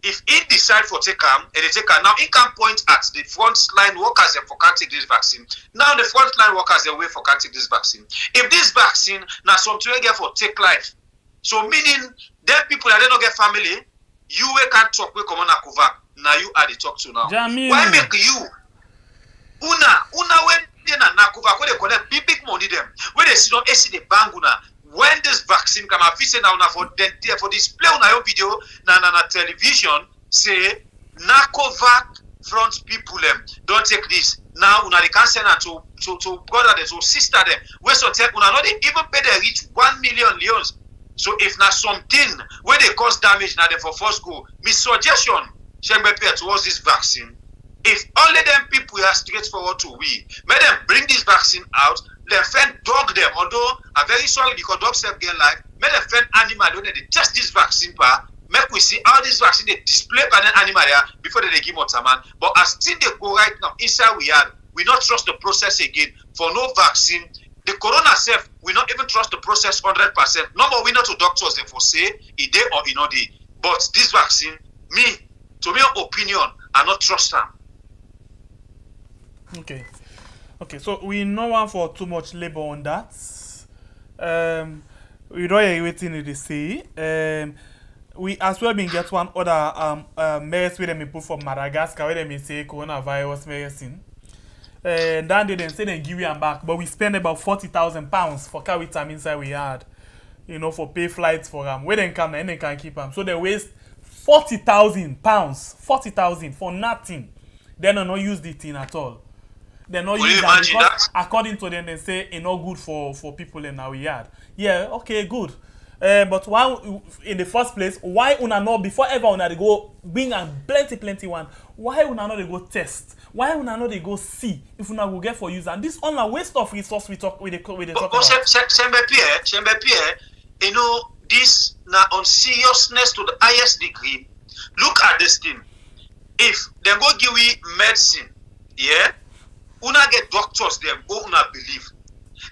If he decide for take him, and they take him, now he can point at the front line workers for can't take this vaccine. Now the front line workers they wait for can't take this vaccine. If this vaccine now something we get for take life, so meaning them people that they don't get family, you we can't talk with common Nakovac. Now you are the talk to now. Jamil. Why make you una when they na Nakovac where they collect big money them where they see no AC the bang una. When this vaccine come out, say now for display on your video na television, say Nakovac front people them don't take this. Now una they can send to brother them, to sister them. Where so tell una not they even pay they reach 1 million leons. So if na something where they cause damage now they for first go. My suggestion towards this vaccine. If only them people are straightforward to we, let them bring this vaccine out. They find dog them, although I'm very sorry because dogs have get life. Make them find animal when they test this vaccine pa. Make we see how this vaccine they display by an animal there before they give out man. But as things they go right now inside we not trust the process again for no vaccine. The corona self we not even trust the process 100%. No more we not to doctors they for say it day or in day. But this vaccine, to my opinion, I not trust them. Okay, so we no want for too much labor on that. We don't hear waiting to say. We as well been get one other mess where they put from Madagascar where they say coronavirus medicine. Then they say they give you back, but we spend about £40,000 for carry time inside we had, for pay flights for them. Where they come and they can keep them, so they waste £40,000, 40,000 for nothing. They don't not use the thing at all. They're not using that because that? According to them, they say it's not good for people in our yard. Yeah, okay, good. But why, in the first place, why una not before ever una they go bring a plenty one? Why una not they go test? Why una not they go see if una go get for use? And this on a waste of resource we talk about. This now on seriousness to the highest degree. Look at this thing. If they go give we medicine, yeah. Una get doctors them go una believe.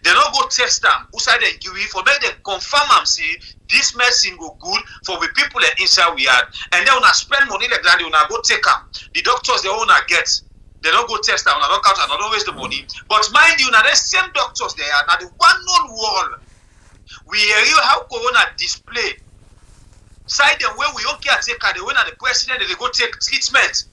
They don't go test them. Outside they give it for make them confirm and say this medicine go good for the people that inside we had. And then una spend money like that, they una go take them. The doctors they wanna get, they don't go test them, una don't count and don't waste the money. But mind you, now the same doctors they are now the one known wall. We hear you how corona display. Side them where we don't care take the way that the president they go take treatment.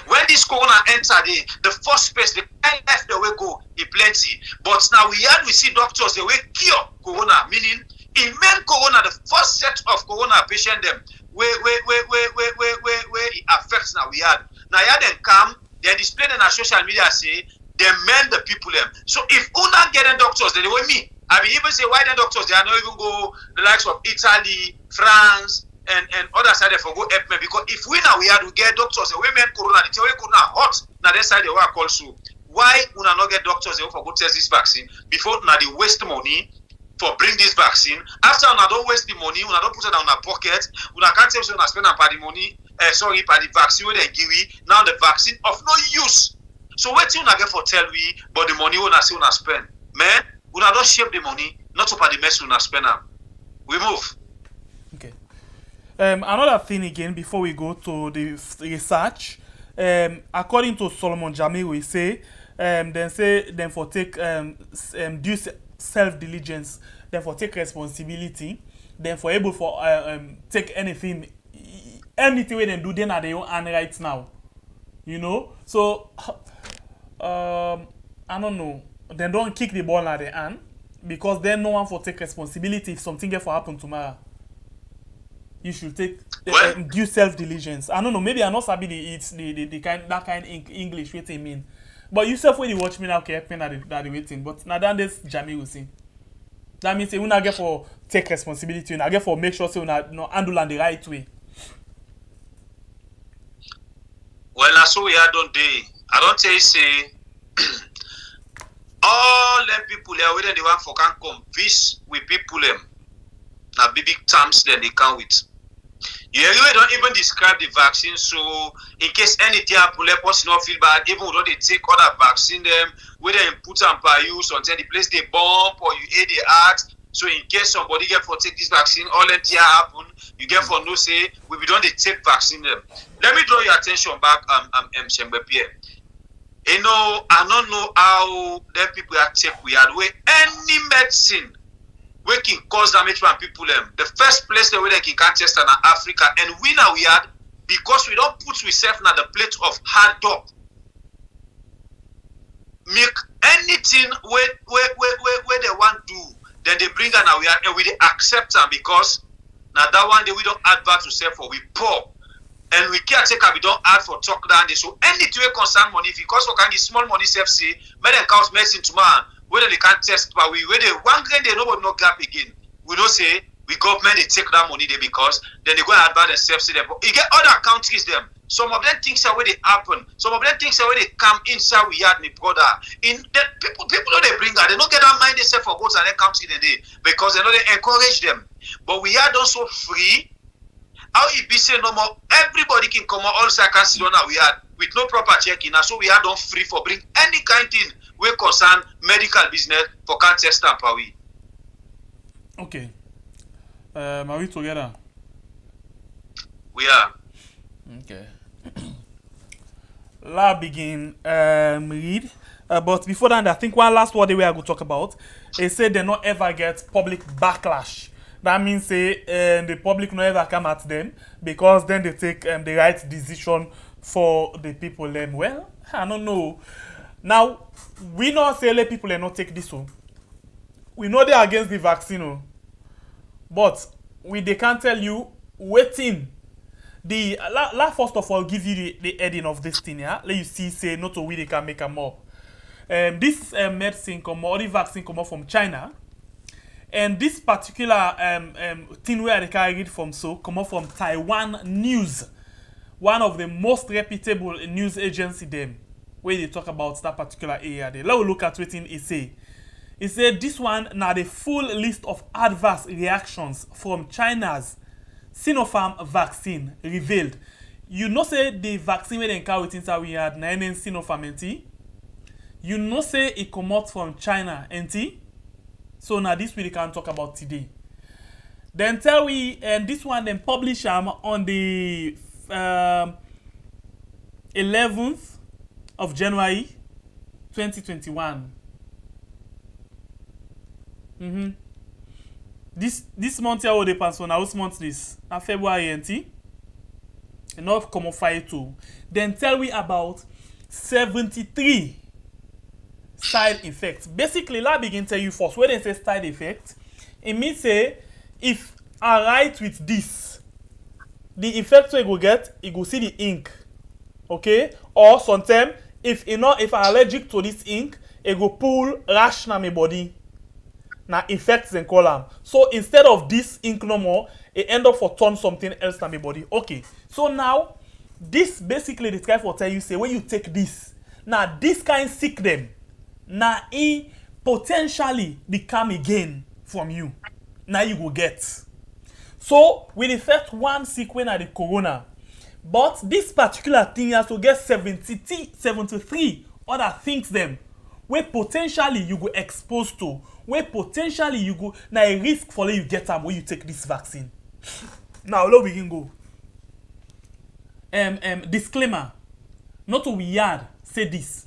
When this corona enter the first space, the kind left the way go, it plenty. But now we see doctors the way cure corona, meaning in main corona, the first set of corona patient them where it affects now we had. Now then come, they display on social media say they mend the people them. So if una getting doctors, the way me, I mean even say why the doctors they are not even go the likes of Italy, France, and other side for go help me because if we now we had to get doctors we men corona the way corona hot now that side they work also. Why we not get doctors they for go test this vaccine before now they waste money for bring this vaccine. After una don't waste the money, una don't put it in una pocket, una can't say una spend on the money, sorry, for the vaccine where they give we, now the vaccine of no use. So what you una get for tell we, but the money una say una spend. Man, una don't shape the money, not to the mess una spend am. We move. Okay. Another thing again before we go to the research, according to Solomon Jami, we say, then for take due self-diligence, then for take responsibility, then for able for take anything we they do then at their own hand right now. You know? So I don't know. Then don't kick the ball at the hand because then no one for take responsibility if something get for happen tomorrow. You should take due self-diligence. I don't know, maybe I not sabi the kind that kind English what they mean. But you self when you watch me now, okay, that the waiting. But now that this Jamie will see. That means you not get for take responsibility, you not get for make sure so you not handle on the right way. Well, that's what we are done day. I don't tell you say all them people there whether they want for can convince with people them. Now big terms then they come with. You really don't even describe the vaccine, so in case anything happen, let us not feel bad. Even though they take other vaccine them, whether you put them by use until the place they bump or you aid the heart. So in case somebody get for take this vaccine, all that happen, you get for no say we don't they take vaccine them. Let me draw your attention back, Shembe Pierre. You know, I don't know how them people are take we had where any medicine we can cause damage to people. The first place that we can test in Africa, and we now we had because we don't put ourselves na the plate of hard top. Make anything where they want to do, then they bring an we and we accept them because now that one day we don't add back to self for we poor. And we can't take we don't add for talk down there. So anything we concern money, if because we can give small money self say, make them count medicine to man. Whether they can't test, but we whether one grain they nobody no gap again. We don't say we government they take that money there because then they go and advance themselves to them. But you get other countries them. Some of them things are where they happen. Some of them things are where they come inside we had me brother. In that people know they bring that. They don't get that mind themselves for goes and then country in the day because they know they encourage them. But we are also free. How it be say no more everybody can come out all can sit on we had with no proper checking. And so we are done free for bring any kind thing we concern medical business for cancer stamp are we. Okay. Are we together? We are. Okay. Let's begin read. But before that, I think one last word we are going to talk about. They say they not ever get public backlash. That means say the public not ever come at them because then they take the right decision for the people. Then well, I don't know. Now we not say let people not take this one. We know they're against the vaccine, but they can't tell you waiting. The first of all give you the heading of this thing, yeah. Let you see say not only they can make them up. This medicine come or the vaccine come up from China, and this particular thing where they can read from come up from Taiwan News, one of the most reputable news agency them where they talk about that particular area. There. Let's look at what it say. It said this one now the full list of adverse reactions from China's Sinopharm vaccine revealed. You know say the vaccine where they carry inside we had na Sinopharm NT. You know say it come out from China NT. So now this we can talk about today. Then tell we and this one then publish them on the 11th of January 2021. This month here will depend on which month this. Na February NT. Enough come of fire too. Then tell we about 73 side effects. Basically, let me begin tell you first. When they say side effect, it means say if I write with this, the effect we go get, you go see the ink. Okay? Or sometimes if I allergic to this ink, it go pull rash na my body. Na infect and column. So instead of this ink no more, it end up for turn something else than my body. Okay, so now this basically the guy for tell you say when you take this, now this kind sick them, now it potentially become again from you. Now you go get. So with the first one sick when at the corona, but this particular thing has to get 73 other things them where potentially you go exposed to, where potentially you go now a risk for you get them when you take this vaccine. Now let we can go. Disclaimer, not to weird say this,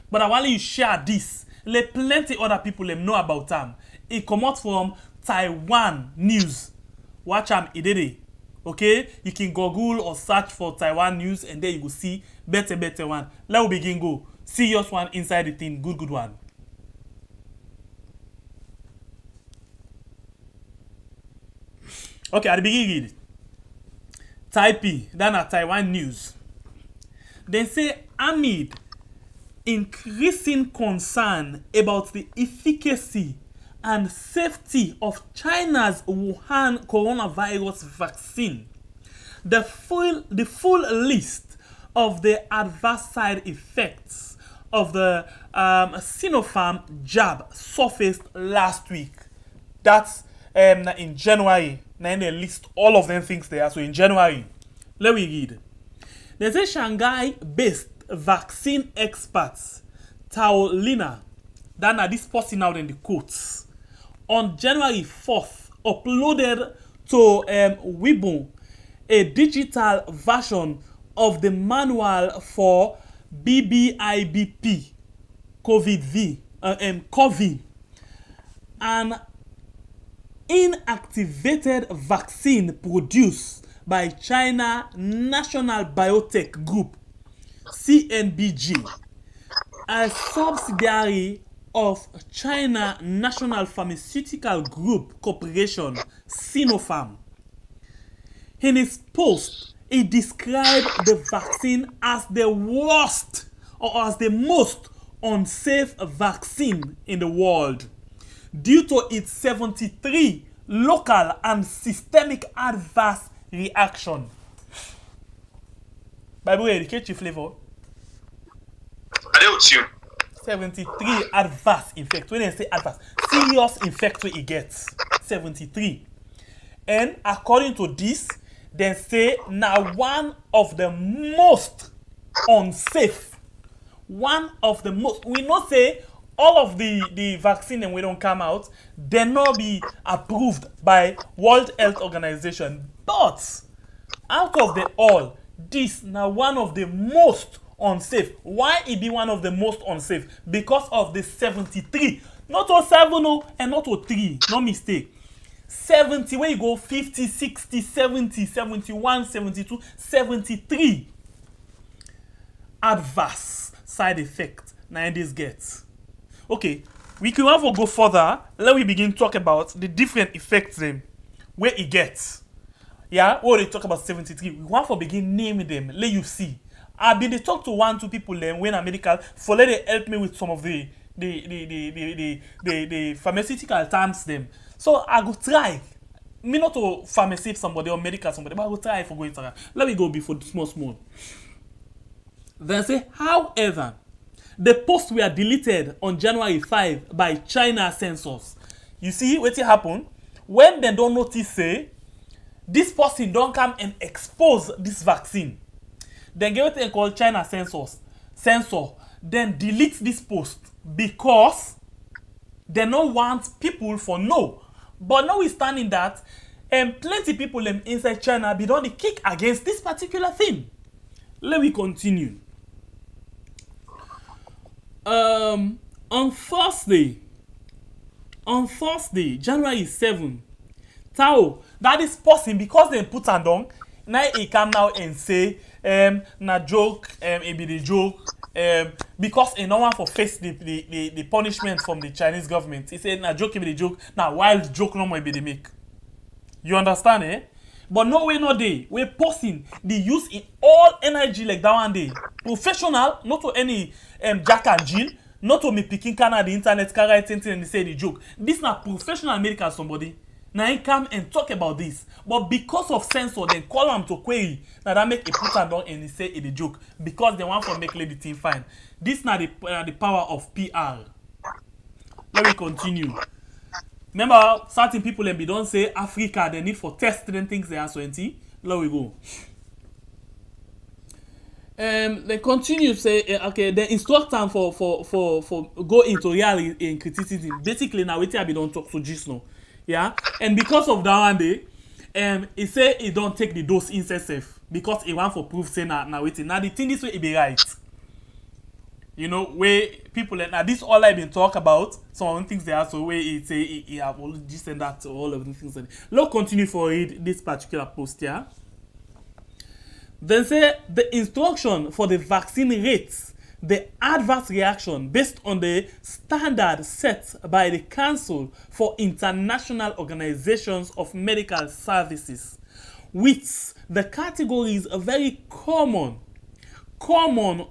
but I want you share this. Let plenty other people them know about them. It come out from Taiwan news. Watch them idede. Okay, you can Google or search for Taiwan news and then you will see better one. Let we begin go. Serious one inside the thing, good one. Okay, at the beginning, Taipei, then at Taiwan news. They say amid increasing concern about the efficacy and safety of China's Wuhan coronavirus vaccine, the full list of the adverse side effects of the Sinopharm jab surfaced last week. That's in January. Now they list all of them things there. So in January, let me read. They say Shanghai-based vaccine experts Tao Lina, that are this person out in the quotes, on January 4th uploaded to Weibo a digital version of the manual for BBIBP COVID, an inactivated vaccine produced by China National Biotech Group, CNBG, a subsidiary of China National Pharmaceutical Group Corporation, Sinopharm. In his post, he described the vaccine as the worst or as the most unsafe vaccine in the world due to its 73 local and systemic adverse reaction. By the way, educate you flavor. I deal with you. 73 adverse effect. When I say adverse, serious effect it gets 73. And according to this, they say now one of the most unsafe. One of the most. We not say all of the vaccine and we don't come out, they not be approved by World Health Organization. But out of the all, this now one of the most unsafe. Why it be one of the most unsafe? Because of the 73. Not 07 and not 03. No mistake. 70 where you go 50, 60, 70, 71, 72, 73 adverse side effect now this gets. Okay, we can have to go further. Let we begin talk about the different effects them where it gets. Yeah, what they talk about 73. We want to begin naming them. Let you see. I've been to talk to 1-2 people then when I'm medical for let they help me with some of the pharmaceutical terms them. So I go try. Me not to pharmacy somebody or medical somebody, but I go try for going to. Let me go before small. Then say, however, the posts were deleted on January 5 by China censors. You see what happened? When they don't notice say, this person don't come and expose this vaccine. Then get what they call China censor, then delete this post because they don't want people for no. But notwithstanding that, plenty people inside China be done the kick against this particular thing. Let me continue. On Thursday, January 7, Tao, that is person because they put on down, now he come now and say, na joke, it be the joke, because in no one for face the punishment from the Chinese government. He said, na joke, it be the joke, na wild joke no more be the make. You understand, eh? But no way, no day. We're posting the use in all energy like that one day. Professional, not to any Jack and Jill, not to me picking can the internet, can write anything and they say the joke. This not professional medical somebody. Now he come and talk about this. But because of censor, they call him to query. Now that make a put and down and he say it's a joke. Because they want to make the thing fine. This now the power of PR. Let me continue. Remember, certain people and be don't say Africa, they need for testing things they are 20. Let we go. They continue say okay, they instruct them for go into real in criticism. Basically now wetin I be don't talk to just now. Yeah, and because of that one day, he say he don't take the dose safe because he want for proof say now waiting. Now the thing this way it be right. You know, where people now this all I been talk about. Some of the things they are so where it say he have all this and that all of the things. Let's continue for read this particular post here. Then say the instruction for the vaccine rates the adverse reaction based on the standard set by the Council for International Organizations of Medical Services, which the categories are very common,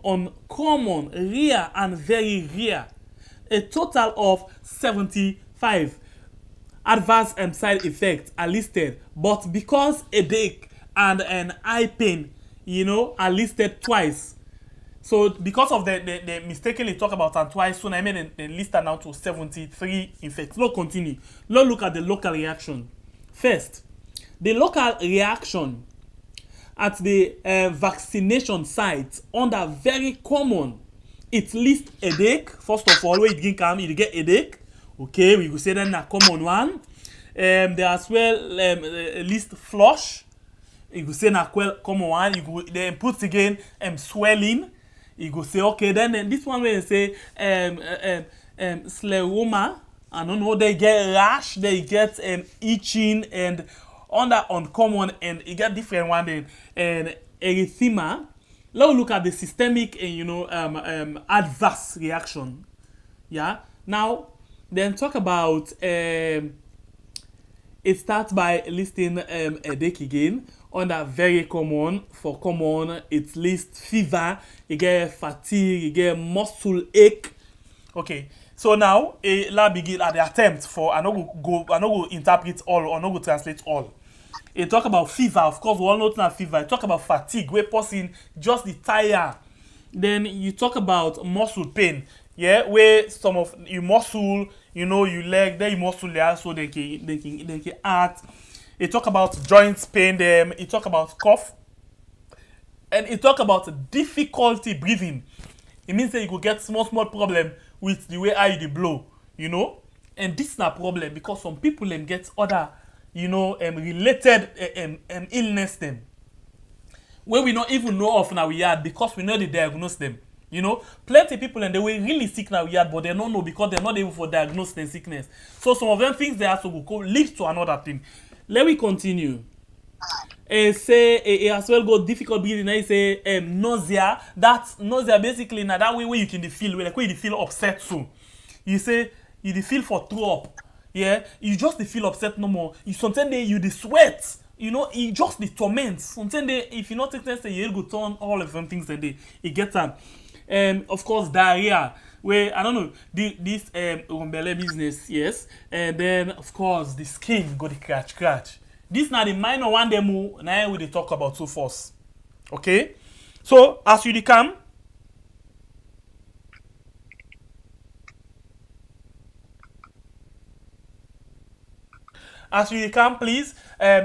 uncommon, rare, and very rare. A total of 75 adverse side effects are listed, but because headache and an eye pain, you know, are listed twice. So because of the mistakenly talk about them twice, so I made the list now to 73 effects. Let's continue. Let's look at the local reaction. First, the local reaction at the vaccination site under very common. It lists headache. First of all, where it can come, you get headache. Okay, we will say then a common one. There as well list flush. You go say na common one. You go then put again swelling. You go say okay. Then this one where you say scleroma. I don't know. They get rash. They get itching and under uncommon and you get different one then and erythema. Let's look at the systemic and you know adverse reaction. Yeah. Now then talk about it starts by listing headache again. Under very common, for common, it lists fever, you get fatigue, you get muscle ache. Okay, so now let's begin at the attempt for I not go interpret all or not go translate all. It talk about fever, of course, we all know not fever. It talk about fatigue, where person just the tire. Then you talk about muscle pain, yeah, where some of your muscle, you know, your leg, then your muscle there, so they can act. It talk about joints pain them. It talk about cough. And it talk about difficulty breathing. It means that you could get small problem with the way you blow, you know. And this is not a problem because some people get other, you know, related illness them. Where we don't even know of now we had because we know they diagnose them. You know, plenty of people and they were really sick now we had, but they don't know because they're not able to diagnose the sickness. So some of them things they have to go lead to another thing. Let me continue. Say it as well go difficult breathing. I say nausea. That's nausea basically now that way where you can feel like when you feel upset so. You say you feel for throw up. Yeah, you just feel upset no more. You sometimes you the sweat. You know, it just the torment. Sometimes if you not take this, you go turn all of them things that it gets them. Of course diarrhea. Where I don't know this umbelle business, yes, and then of course the skin go the scratch. This now the minor one demo now we talk about so force. Okay, so as you come, please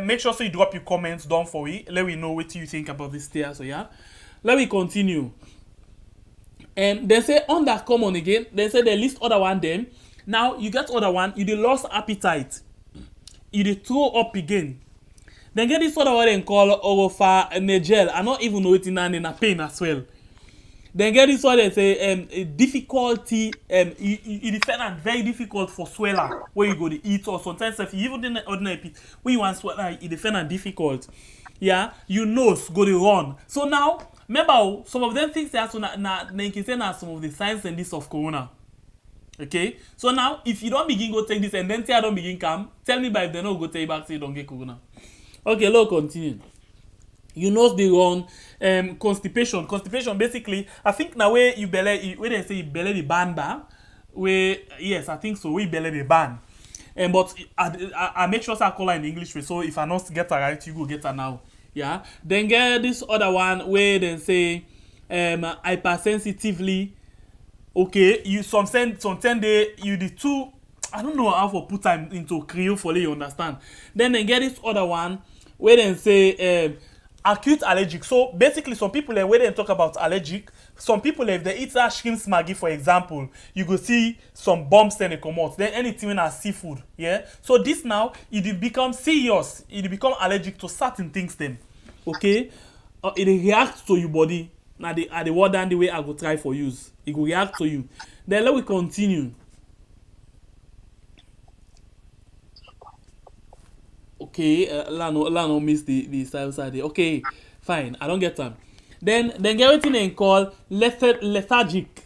make sure so you drop your comments down for me. Let me know what you think about this there. So yeah, let me continue. They say under common again. They say they list other one them. Now you get other one. You the lost appetite. You the throw up again. Then get this other one they call oropharyngeal. I not even know it in a pain as well. Then get this one they say difficulty. You find very difficult for swallow where you go to eat or sometimes if you even didn't ordinary eat when you want swallow you find difficult. Yeah, your nose go to run. So now. Remember, some of them things they also can say now some of the signs and this of corona. Okay? So now, if you don't begin go take this and then say I don't begin come, tell me by if they don't go take back say you don't get corona. Okay, let's continue. You know the run, constipation. Constipation basically, I think now where they say you belly the ban bar, where yes, I think so, we belly the ban. But I make sure I call her in English way. So if I not get her right, you go get her now. Yeah. Then get this other one where they say hypersensitively. Okay, you some 10 day you the two. I don't know how to put time into Creole for you understand. Then they get this other one where they say acute allergic. So basically, some people where they talk about allergic. Some people if they eat that shrimp maggi, for example, you go see some bumps then they come out. Then anything when as seafood, yeah. So this now it become serious. It become allergic to certain things. Then, okay, it reacts to your body. Now the word and the way I go try for use. It will react to you. Then let we continue. Okay, Lano miss the style side. Okay, fine. I don't get them. Then get everything they call lethargic.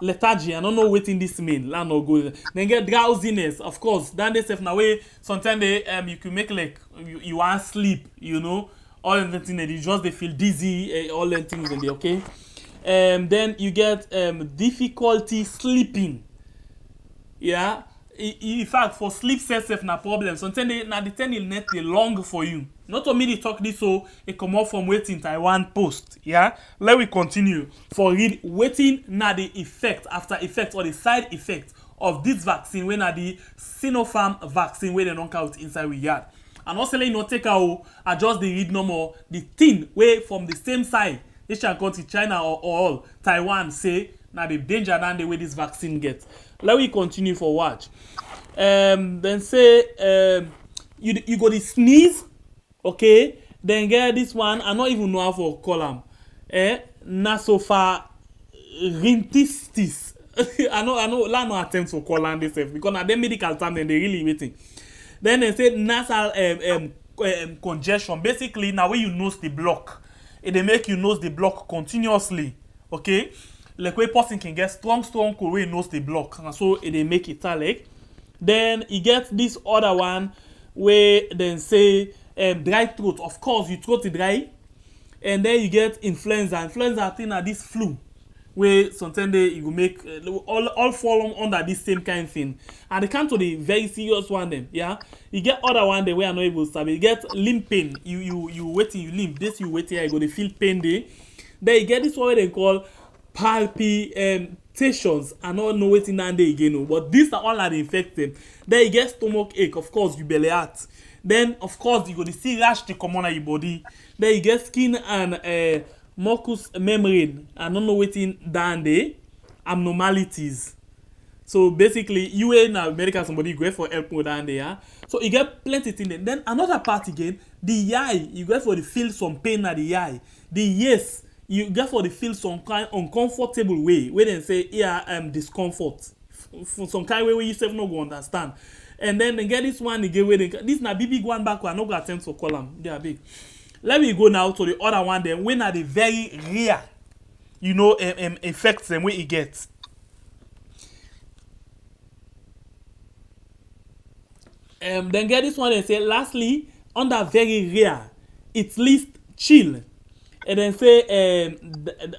Lethargy. I don't know what in this mean. Lano go. Then get drowsiness. Of course, then they say now way sometimes they you can make like you want sleep. You know, all the things that you just they feel dizzy. All the things in there. Okay. Then you get difficulty sleeping. Yeah. In fact, for sleep self na problem. Sometimes the thing net they long for you. Not only they talk this so it come up from waiting Taiwan post. Yeah. Let we continue. For read waiting na the effect after effect or the side effect of this vaccine when are the Sinopharm vaccine where they don't count inside we yard. And also let you not take out adjust the read no more the thing where from the same side. Asian country, China or all Taiwan say now the danger than the way this vaccine gets. Let we continue for watch. Then say you go to sneeze, okay? Then get this one. I don't even know how to call them. Nasopharyngitis. I know. I no attempt to call them this because now the medical term then they really waiting. Then they say nasal congestion. Basically, now when you nose the block, they make you nose the block continuously, okay? Like where person can get strong cold where nose the block, and so they make it like. Then you get this other one where then say dry throat. Of course, your throat is dry, and then you get influenza. Influenza thing are this flu, where sometimes you will make all fall under this same kind of thing. And they come to the very serious one then, yeah. You get other one they were not able to stop. You get limb pain. You waiting, you limp. This you wait here, you go to feel pain there. Then you get this one they call palpitations. I don't know waiting that day again, but these are all that infect them. Then you get stomach ache, of course, you belly out. Then of course you go to see rash to come on your body. Then you get skin and mucous membrane. I don't know waiting down there abnormalities. So basically, you in America somebody go for help with down there. Yeah? So you get plenty things. Then another part again, the eye, you get for the feel some pain at the eye. The yes. You get for the feel some kind uncomfortable way where they say discomfort for some kind way where you self no go understand. And then they get this one again where this na big one back I no go attempt to call them. They are big. Let me go now to the other one then when are the very rare effects them where it gets. Then get this one and say lastly under very rare it's least chill. And then say,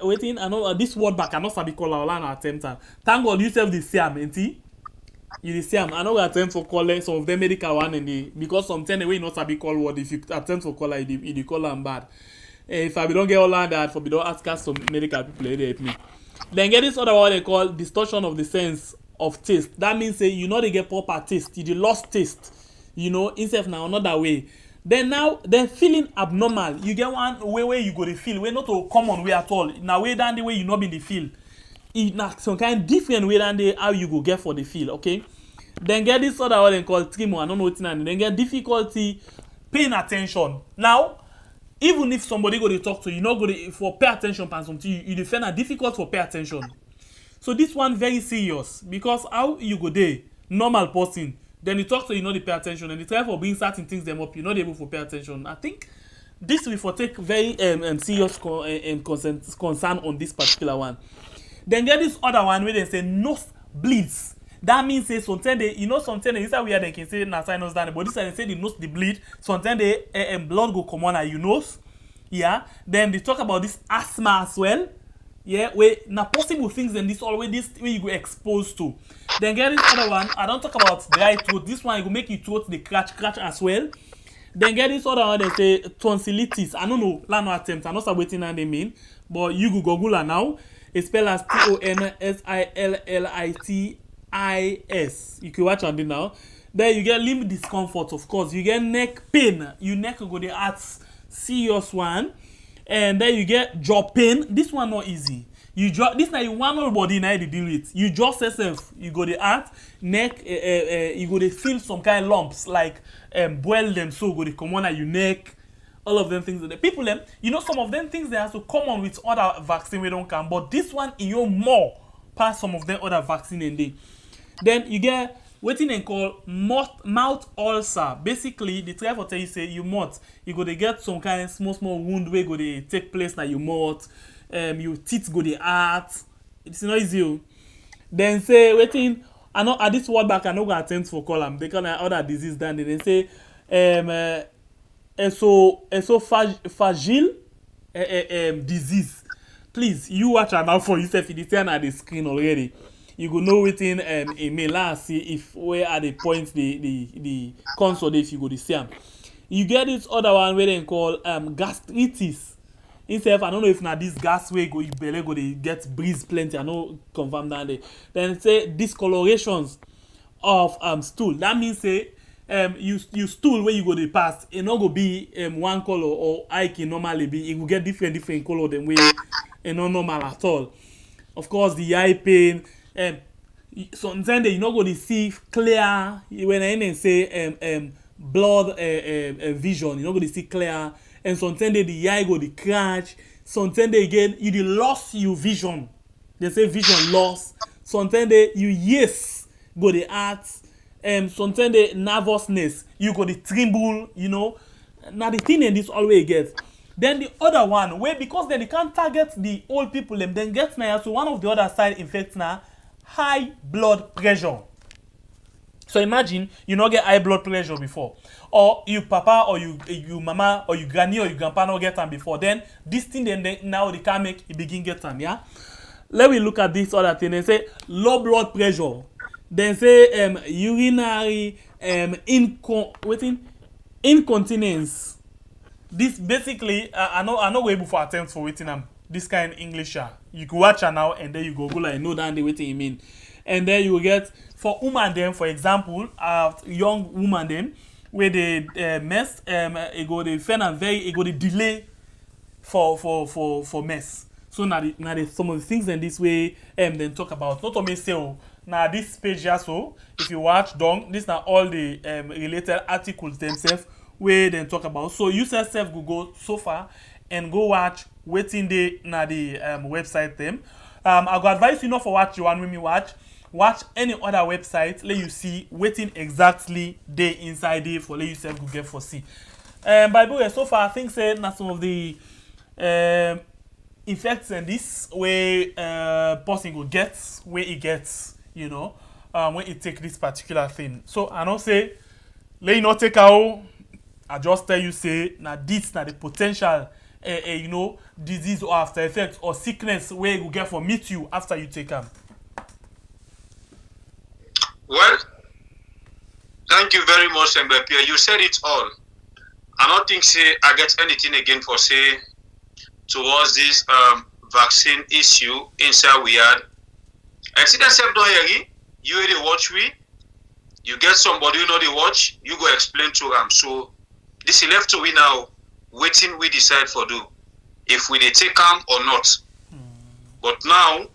waiting, I know this word back, I know Sabi call our line attempt. Thank God you self the same, ain't he? You the same. I know attempt for calling some of the medical one and the because sometimes the way you not Sabi call word, if you attempt for caller, you call them bad. If I don't get all that, for we don't ask us some medical people, they help me. Then get this other one they call distortion of the sense of taste. That means say you know they get proper taste, you lost taste, instead now another way. Then feeling abnormal. You get one way where you go to feel. We're not a common way at all. Now way down the way you not be the feel. It's some kind different way than the how you go get for the feel. Okay. Then get this other one called tremor. I don't know what's in. Then get difficulty paying attention. Now, even if somebody go to talk to you, not go to for pay attention and something, you defend it difficult for pay attention. So this one very serious because how you go there, normal person. Then you talk to they pay attention, and you try for bring certain things them up, you're not able to pay attention. I think this will take very serious concern on this particular one. Then get this other one where they say nose bleeds. That means say sometimes sometimes inside where they can say na sinus down, but this time they say the nose the bleed. Sometimes the blood go come on at your nose. Yeah. Then they talk about this asthma as well. Yeah, where now possible things and this always this way you go exposed to. Then get this other one. I don't talk about dry throat. This one, it will make your throat the scratch as well. Then get this other one, they say tonsillitis. I don't know, land no attempt. I'm not waiting on the mean, but you go Google her now. It's spelled as Tonsillitis. You can watch on it now. Then you get limb discomfort, of course. You get neck pain. Your neck go the heart serious one. And then you get jaw pain. This one not easy. You just this now you one whole body now to deal with. You just yourself, you go the heart, neck, you go to feel some kind of lumps like boil them so go to come on at your neck, all of them things. The people them, you know some of them things they have to come on with other vaccine we don't come, but this one in your more past some of them other vaccine in there. Then you get what they call mouth ulcer. Basically, the try for tell you say you mouth, you go to get some kind of small wound where go to take place na your mouth. Your teeth go the heart. It's not easy. Then say waiting. I know at this word back I know go attempt for column. They can other disease than they say esophageal disease. Please you watch her now for yourself. It is at the screen already. You go know within email. Let's see if where are the points the console if you go to see them. You get this other one where they call gastritis. Instead, I don't know if now this gas way go belly go they get breeze plenty. I know confirm that day. Then say discolorations of stool. That means say you stool where you go the pass. It not go be one color or I can normally be. It will get different color than way not normal at all. Of course, the eye pain. Sometimes you not go to see clear when I say blood vision. You not go to see clear. And sometimes the eye go the crash. Sometimes again you lost your vision. They say vision loss. Sometimes you yes go the heart. Sometimes the nervousness you go the tremble. You know. Now the thing in this always gets. Then the other one where because then they can't target the old people them then gets now so one of the other side effects now high blood pressure. So imagine you not get high blood pressure before, or you papa or you mama or you granny or you grandpa not get them before. Then this thing then now they can make it begin get them. Yeah. Let me look at this other thing. They say low blood pressure. Then say urinary incontinence. This basically I know way before attempt for waiting this kind of English. You can watch her now and then you go like know that the waiting you mean. And then you will get for woman them, for example, young woman them where they mess it go they find and very it go the delay for mess. So now some of the things in this way then talk about not only say now this page also if you watch down these are all the related articles themselves where they talk about. So you yourself go so far and go watch waiting the na the website them. I go advise you not for watch you want me watch any other website let you see waiting exactly day inside there for let yourself go get for see. By the way, so far I think say na some of the effects in this way person go get where it gets, you know, when it take this particular thing. So I don't say let you not take out. I just tell you say now this na the potential you know disease or after effects or sickness where you get for meet you after you take them. Well, thank you very much, Mbapia. You said it all. I don't think say I get anything again for say towards this vaccine issue inside we had. And see that self don't hear it. You already watch we. You get somebody you know they watch. You go explain to them. So this is left to we now. Waiting we decide for do if we they take them or not. But now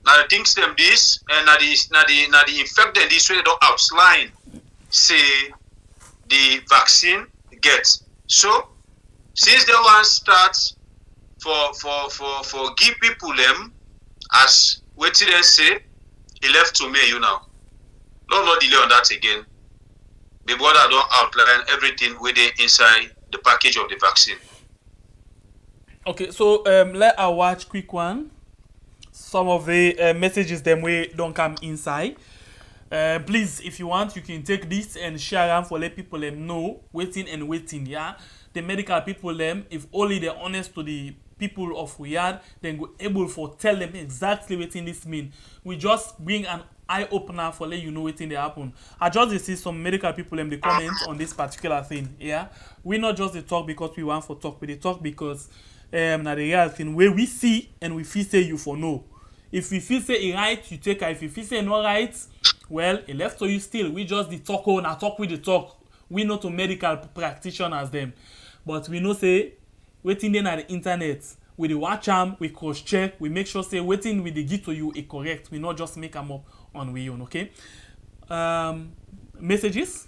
the things them this and now the infected this way they don't outline say the vaccine gets. So since the one starts for give people them as waiting and say it left to me you now. No delay on that again. The border don't outline everything within inside the package of the vaccine. Okay, so let I watch quick one. Some of the messages them way don't come inside. Please, if you want, you can take this and share them for let people them know waiting. Yeah, the medical people them if only they're honest to the people of Riyadh, then go able for tell them exactly what this mean. We just bring an eye opener for let you know wetin dey happen. I just dey see some medical people dem dey comment on this particular thing. Yeah, we not just dey talk because we want for talk, we dey talk because na the real thing wey we see and we feel say you for know. If you feel say e right, you take her. If you feel say no right, well, e left to you still. We just dey talk na talk with the talk. We not to medical practitioners them, but we know say wetin dey na the internet. We dey watch am, we cross check, we make sure say wetin we dey give to you is correct. We not just make am up on we own. Okay. Messages.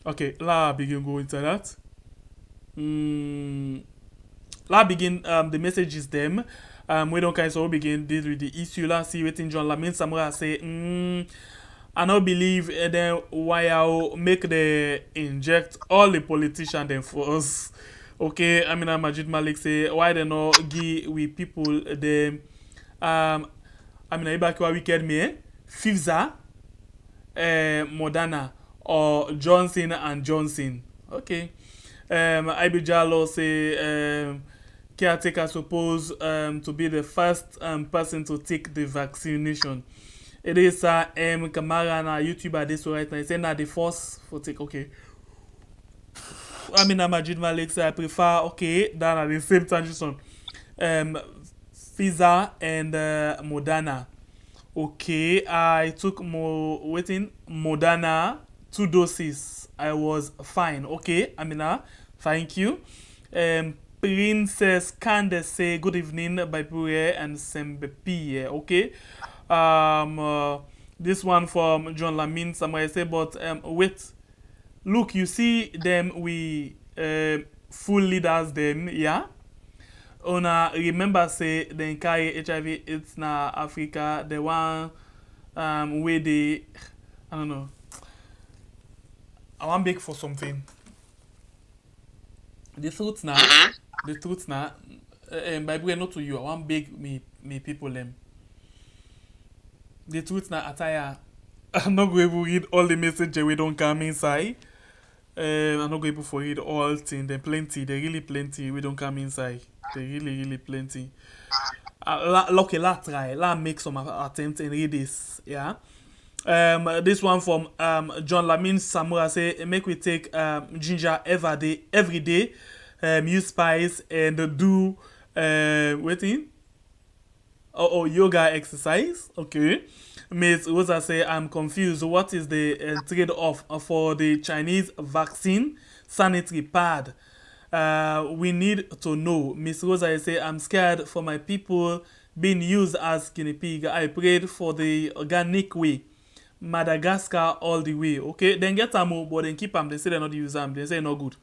Okay, la begin go into that. La begin the messages them. We don't kind so begin deal with the issue. Let's see what John Lamin Samura say. I don't believe then why I'll make the inject all the politicians them for us. Okay, I mean Majid Malik say why they not give we people the I mean Ibakwa wicked me Pfizer, Moderna or Johnson and Johnson. Okay. Ibijalo say caretaker supposed to be the first person to take the vaccination. It is Kamara na YouTuber this right now. He say na the first for take. Okay. I mean Majid Malik say I prefer okay that at the same transition. Pfizer and Moderna. Okay, I took Moderna 2 doses. I was fine. Okay, Amina, thank you. Princess Candace say good evening, Baipure and Sembepi. Okay. This one from John Lamin somewhere say, but wait, look, you see them, we full leaders them, yeah. Ona remember say the carry HIV it's na Africa the one where they I don't know. I want beg for something. The truth now, Bible not to you. I want beg me people them. The truth now, attire. I'm not going to read all the messages we don't come inside. I'm not going to read all things. They're plenty. They're really plenty. We don't come inside. They're really plenty. Okay, let's try. Let's make some attempt and read this. Yeah. This one from John Lamin Samura say make we take ginger every day, use spice and do waiting. Yoga exercise. Okay. Miss Rosa say I'm confused. What is the trade-off for the Chinese vaccine sanitary pad? We need to know. Miss Rosa say I'm scared for my people being used as guinea pig. I prayed for the organic way. Madagascar all the way. Okay, then get them, but then keep them. They say they not use them. They say no good.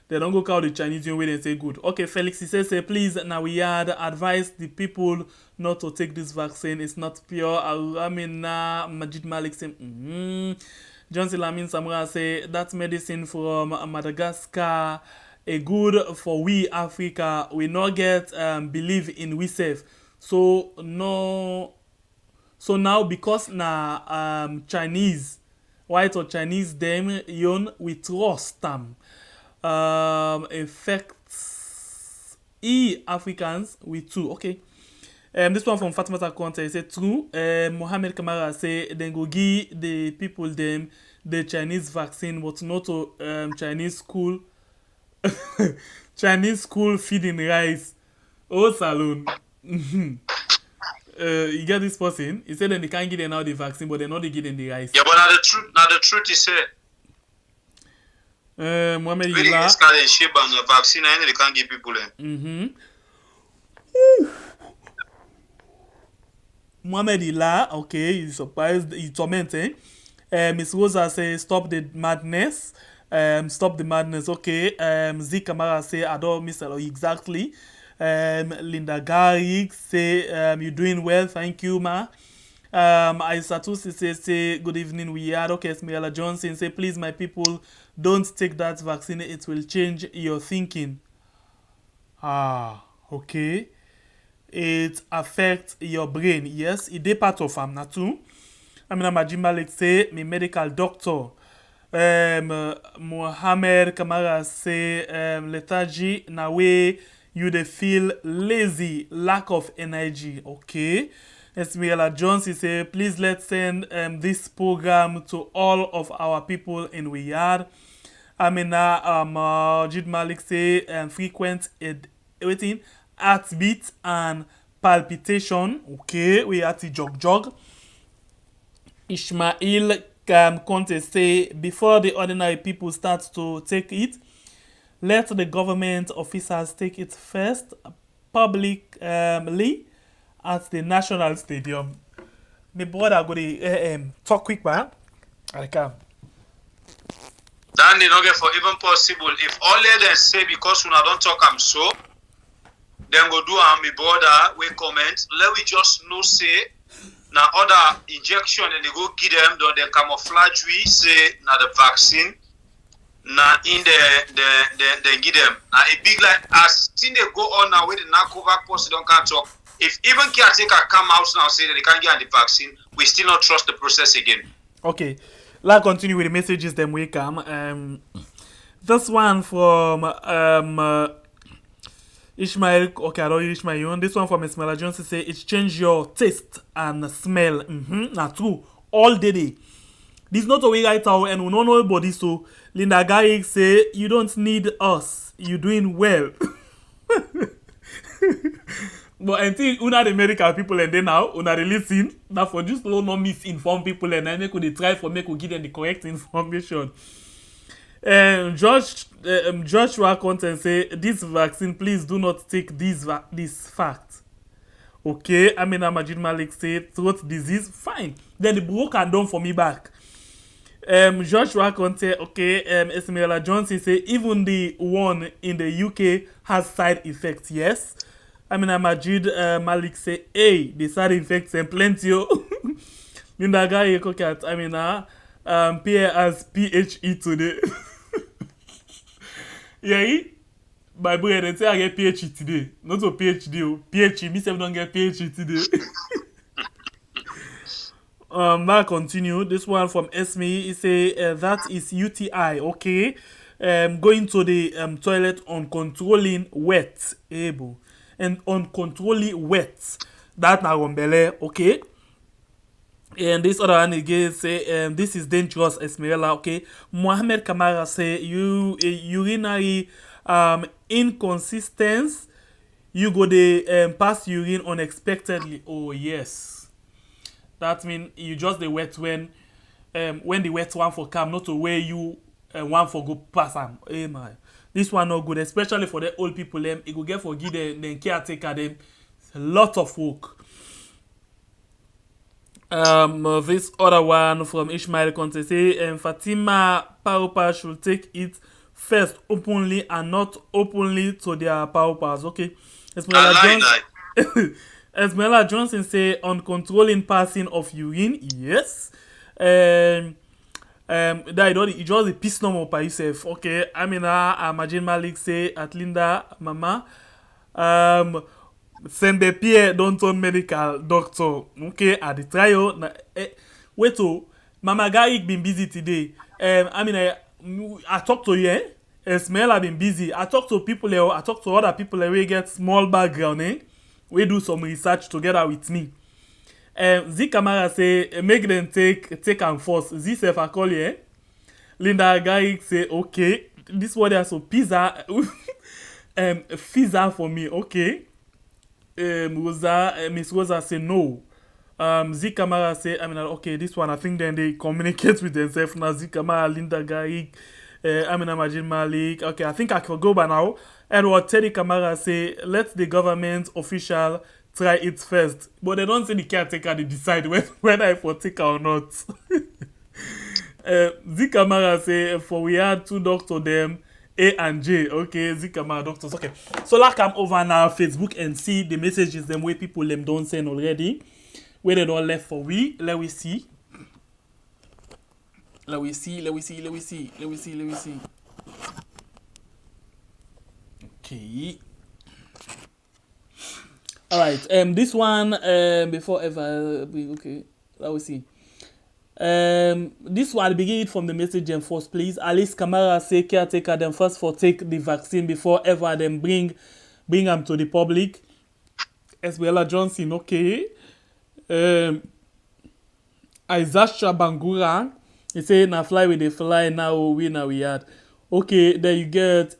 They don't go call the Chinese way. They say good. Okay, Felix he says please now we had advised the people not to take this vaccine. It's not pure. I mean Majid Malik say Johnson Lamin Samura say that medicine from Madagascar a good for we Africa. We not get believe in we safe. So no. So now because na Chinese, white or Chinese them yon we trust them. Affects Africans with two. Okay. This one from Fatima Conte say true. Mohammed Kamara say then go give the people them the Chinese vaccine, but not to Chinese school. Chinese school feeding rice. Oh salon. You get this person. He said that they can't give them now the vaccine, but they're not getting the rice. Yeah, but now the truth is Mohamed really Ila. is kind of shape and the vaccine, and they can't give people them. Mohamed Ila, okay, he's surprised, he's tormenting. Miss Rosa say stop the madness. Stop the madness. Okay. Z Kamara say I don't miss it exactly. Linda Garrick say you're doing well, thank you, ma. Aisatusi say good evening, we are okay. Esmeralda Johnson say please my people don't take that vaccine, it will change your thinking. Okay. It affects your brain. Yes, it is part of am na too. I mean Majima Malik say me medical doctor. Mohamed Kamara say lethargy na way you dey feel lazy, lack of energy. Okay. Esmeralda Johnson say, please let's send this program to all of our people in Riyadh. Amina Jid Malik say frequent waiting, heartbeat and palpitation. Okay, we had to jog. Ishmael Conte say, before the ordinary people start to take it, let the government officers take it first, publicly, at the National Stadium. My brother go to talk quick, man. I come. Then they don't get for even possible. If only they say because when I don't talk, I'm so, then go do my brother, we comment. Let we just know say, now other injection and they go give them, though they camouflage we say, now the vaccine. Now in the give them. Now a big like as thing they go on now with the narcovac post don't can't talk. If even caretaker come out now say that they can't get the vaccine, we still not trust the process again. Okay, let's continue with the messages then we come. This one from Ishmael. Okay, I don't use Ishmael. This one from Esmeralda Johnson say it change your taste and smell. Now true all day. This not a way right now, and we don't know anybody. So Linda Garrick say you don't need us. You doing well. But until una the medical people and then now una they listen, that for just no misinform people and then they could try for make we give them the correct information. Joshua Content say this vaccine, please do not take this fact. Okay, Amina Majid Malik say throat disease, fine. Then the broker done for me back. Joshua Conte, okay, Esmeralda Johnson say even the one in the UK has side effects, yes. Amina Majid Malik say, hey, the side effects and plenty. Linda Guy Cocat, Amina, Pierre has PhD today. Yeah, my boy, they say I get PhD today. Not a PhD, PhD, me don't get PhD today. Now continue. This one from Esme. He say that is UTI. Okay, going to the toilet uncontrolling wet, able and uncontrollably wet. That na rumbele. Okay. And this other one again say this is dangerous, Esmeralda. Okay. Mohammed Kamara say urinary inconsistence. You go the pass urine unexpectedly. Oh yes. That means you just the wet when the wet one for come, not to where you one for go pass them. Hey my, this one not good, especially for the old people. Them it go get for give the caretaker them a lot of work. This other one from Ishmael Conte say Fatima Paupa should take it first openly and not openly to their Paupas. Okay, Esmeralda Johnson say uncontrolling passing of urine, yes. That it just a piece number by yourself. Okay, Amina Majid Malik say at Linda Mama send the peer don't turn medical doctor. Okay, at the trial. Wait oh, Mama Garrick been busy today. I talk to you, eh? Esmeralda been busy. I talk to people here, I talk to other people here, we get small background, eh? We do some research together with me. Z Kamara say make them take and force. Z self I call you, eh? Linda Garrick say okay. This one there so pizza pizza for me, okay. Miss Rosa say no. Z Kamara say okay, this one I think then they communicate with themselves now. Z Kamara, Linda Garrick, Amina Majid Malik. Okay, I think I can go by now. Edward Teddy Kamara say let the government official try it first, but they don't say the caretaker they decide whether I for take or not. Z Kamara say for we had 2 doctors them A and J. Okay, Z Kamara doctors. Okay, so like I'm over now Facebook and see the messages them where people them don't send already, where they don't left for we. Let we see. Okay. All right. This one. Before ever. Okay. Let me see. This one begin from the message and first, please. Alice Kamara say caretaker them first for take the vaccine before ever them bring bring them to the public. Esbella Johnson, okay. Aizasha Bangura, he say na fly with the fly now we had. Okay, then you get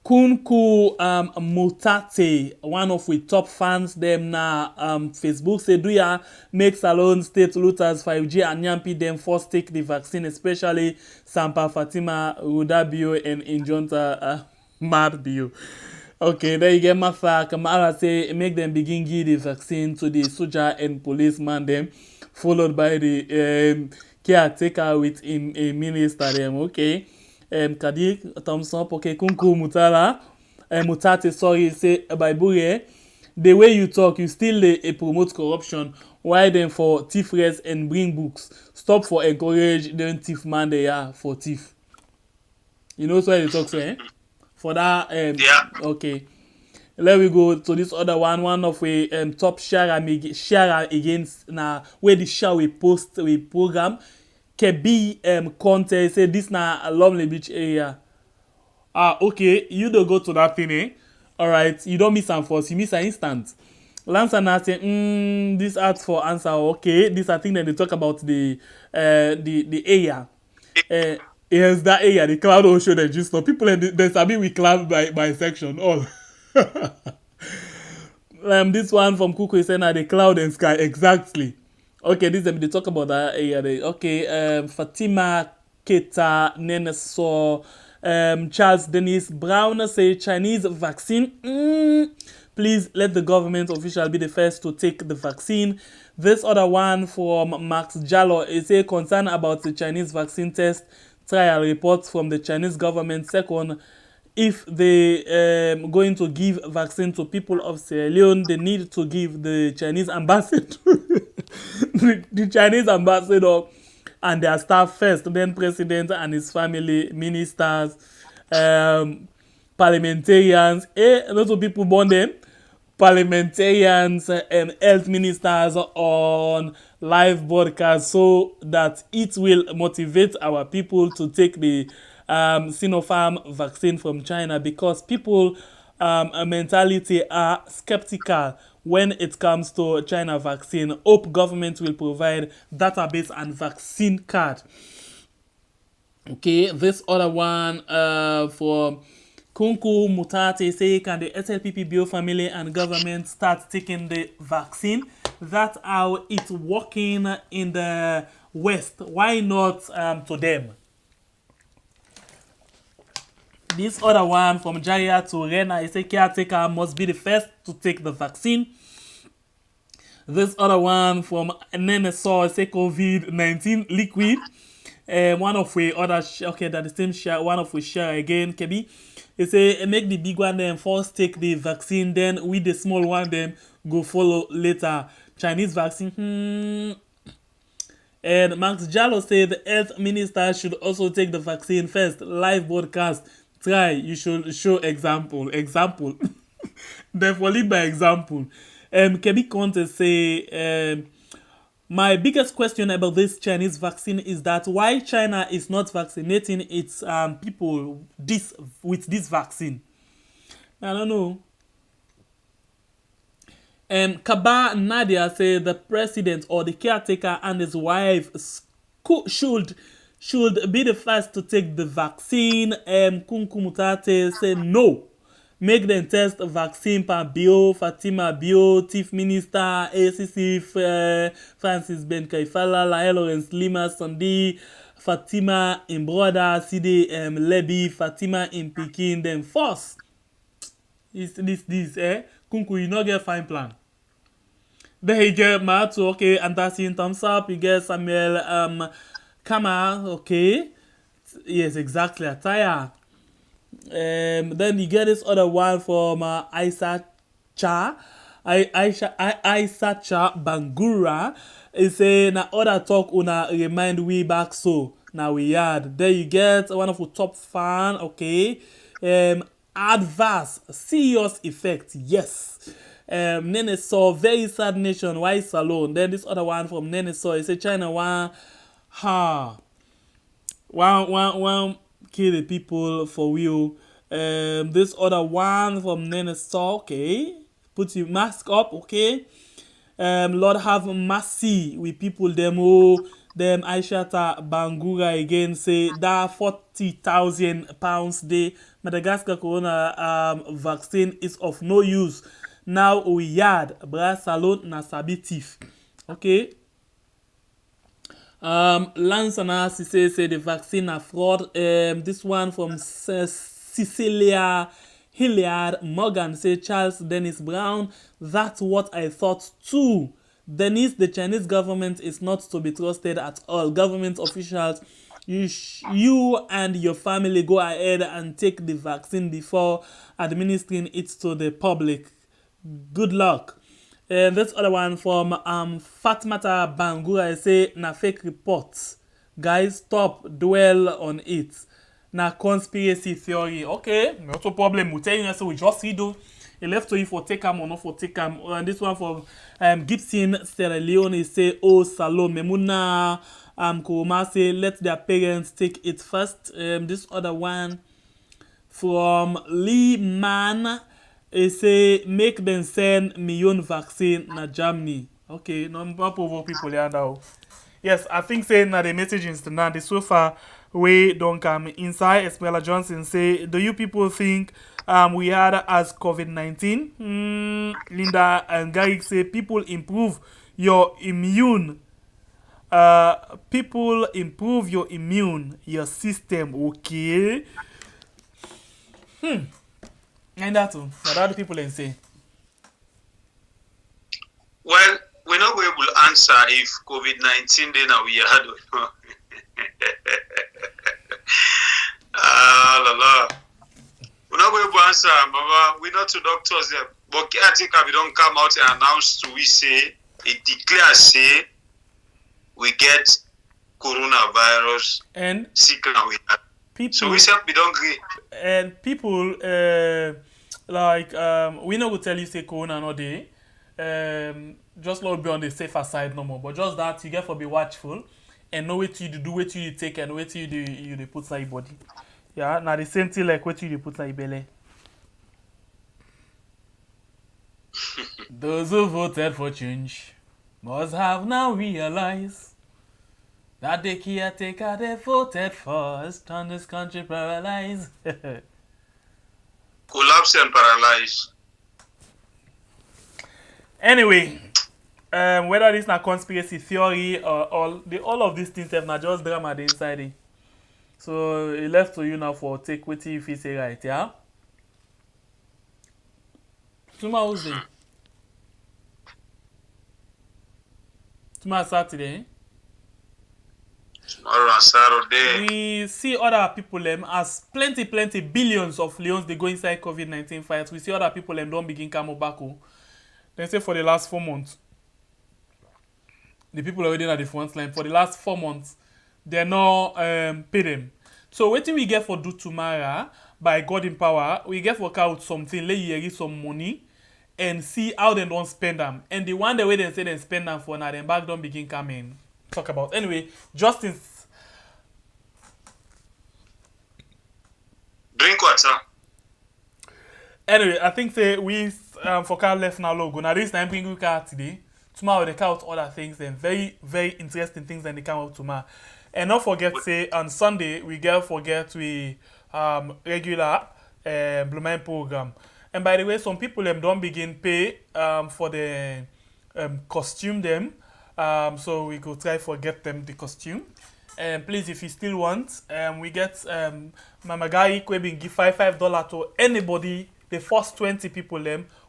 Kunku Mutate, one of we top fans them na Facebook say do ya make Salon State looters 5G and Nyampi them first take the vaccine, especially Sampa Fatima Rudabio and Injonta Marbio. Okay, then you get Mafa Kamara say make them begin give the vaccine to the soldier and policeman them, followed by the caretaker with him a minister them. Okay. Kadir Thompson, okay, Kunku Mutala, Mutate, sorry, say Baibure, the way you talk, you still promote corruption. Why then for thief rest and bring books? Stop for encourage them thief man they are for thief. You know why they talk so, eh? For that, Yeah. okay. Let we go to this other one of we top share against na where the share we post we program. Kebi Conte say this na a Lumley Beach area. Okay, you don't go to that thing, eh? Alright, you don't miss an first, you miss an instant. Lancer now say, this asks for answer. Okay, this I think that they talk about the area. Yes, that area, the cloud ocean they just know. People they sabi we cloud by section all. This one from Kuku is saying the cloud and sky exactly. Okay, this they talk about that area. Okay, Fatima Keta Neneso, Charles Dennis Brown say Chinese vaccine. Please let the government official be the first to take the vaccine. This other one from Max Jallo is a concern about the Chinese vaccine test trial reports from the Chinese government. Second, if they going to give vaccine to people of Sierra Leone, they need to give the Chinese ambassador, the Chinese ambassador and their staff first, then president and his family, ministers, parliamentarians, a lot of people born them, parliamentarians and health ministers on live broadcast so that it will motivate our people to take the Sinopharm vaccine from China, because people mentality are skeptical when it comes to China vaccine. Hope government will provide database and vaccine card. Okay, this other one for Kunku Mutate say, can the SLPP Bio family and government start taking the vaccine? That's how it's working in the West. Why not to them? This other one from Jaya to Rena is a caretaker must be the first to take the vaccine. This other one from Nene Saw is a COVID-19 liquid. One of we other okay, that the same share. One of we share again. Kebi, it say make the big one then first take the vaccine, then with the small one then go follow later. Chinese vaccine. And Max Jallo said the health minister should also take the vaccine first. Live broadcast. Try. You should show example. Example. Therefore, lead by example. Kebi Conte say, my biggest question about this Chinese vaccine is that why China is not vaccinating its people with this vaccine. I don't know. Kaba Nadia said the president or the caretaker and his wife should be the first to take the vaccine. Kunku Mutate said no. Make them test vaccine per Bio, Fatima Bio, Chief Minister, ACC, Francis Ben Kaifala, Lael Lawrence Lima, Sandi, Fatima in Broda, CD Leby, Fatima in Peking, then force. This, Kunku, you not get fine plan. Then you get Matu, okay, Antasi thumbs up, you get Samuel Kama, okay. Yes, exactly, Ataya. Then you get this other one from Aisha Cha Bangura. It say na other talk una remind we back so now we had. Then you get one of the top fan, okay. Adverse serious effect, yes. Nene saw very sad nation, why Salon. Then this other one from Nene saw, it say China one kill the people for real. This other one from Nenesaw, okay. Put your mask up, okay. Lord have mercy with people them them Aishata Bangura again say that £40,000 day Madagascar corona vaccine is of no use. Now we yard bra salon na sabitif. Okay. Lance Anasi say the vaccine are fraud. This one from Cecilia Hilliard Morgan say Charles Dennis Brown. That's what I thought too. Dennis, the Chinese government is not to be trusted at all. Government officials, you and your family go ahead and take the vaccine before administering it to the public. Good luck. This other one from Fatmata Bangura say na fake reports. Guys, stop dwell on it. Na conspiracy theory. Okay, not a problem. We tell you so we just read though. It left to you for take or not for take And this one from Gibson Sierra Leone say, oh Salome Memuna Kuruma say let their parents take it first. This other one from Lee Man say make them send million vaccine na Germany. Okay, number of people here now. Yes, I think saying that the message is now the so far we don't come inside. Esmeralda Johnson say, do you people think we had as COVID-19? Linda and Garrick say people improve your immune. People improve your system. Okay. And that's all. What other people then say? Well, we're not able to answer if COVID-19 then we had. We're not going to answer, Mama. We're not to doctors there. But I think we don't come out and announce to we say, it declare say, we get coronavirus and sick now we have. People, so we say we don't agree. And people like we not go tell you say corona no day. Just not be on the safer side no more. But just that you get for be watchful and know what you do, what you take and what you do put inside your body. Yeah, now the same thing like what you put inside your belly. Those who voted for change must have now realized that the caretaker they voted for has turned this country paralyzed. Collapse and paralyzed. Anyway, whether this is a conspiracy theory or all of these things have not just drama the inside it. So it left to you now for take what you feel say right, yeah? Tomorrow Tuesday. Tomorrow Saturday. Tomorrow Saturday. We see other people as plenty billions of leons they go inside COVID-19 fight. We see other people don't begin come back. They say for the last 4 months. The people already at the front line for the last 4 months. They're not pay them. So what we get for do tomorrow by God in power, we get for out something, let you get some money and see how they don't spend them. And the one the way they say they spend them for now, then back don't begin coming. Talk about. Anyway, Justice. Drink water. Anyway, I think say we for car left now logo. Now this time bring we car today. Tomorrow they count other things then very interesting things and they come out tomorrow. And not forget say on Sunday we forget we regular Blue Mind program. And by the way, some people don't begin pay for the costume them. So we go try forget them the costume. Please, if you still want, we get Mama Guy we been give $5 to anybody. The first 20 people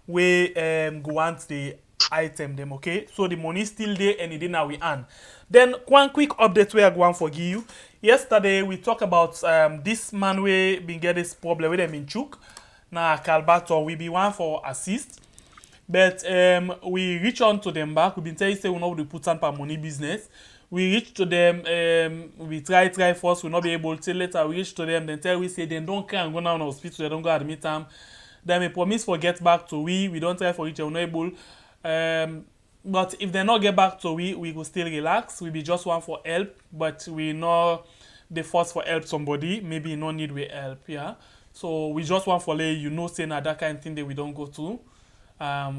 we go want the item them, okay? So the money still there and it now we earn. Then one quick update we are going for you. Yesterday we talked about this man we been get this problem with them in Chuk. Now Calbato we be one for assist. But we reach on to them back. We been telling say we not to put on per money business. We reach to them, we try first, we not be able to later we reach to them, then tell we say they don't can go down to hospital, they don't go admit them. Then we promise for get back to we don't try for each other, not able. But if they not get back to we will still relax. We be just one for help, but we know the force for help somebody, maybe no need we help, yeah. So we just want for lay, say na that kind of thing that we don't go to.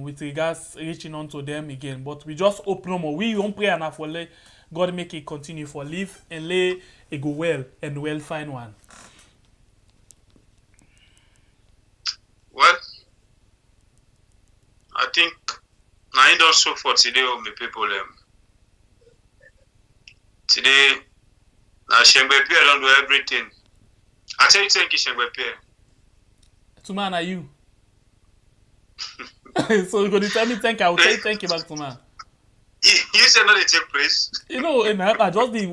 With regards reaching on to them again. But we just hope no more. We won't pray enough for lay God make it continue for live and lay it go well and well find one. Well, I think I don't so for today, my people. Today, Shengbe Pierre don't do everything. I tell you, thank you, Shengbe Pierre. To man, are you? So you're going to tell me thank you. I will tell you thank you back to man. You said not they take place. And I just the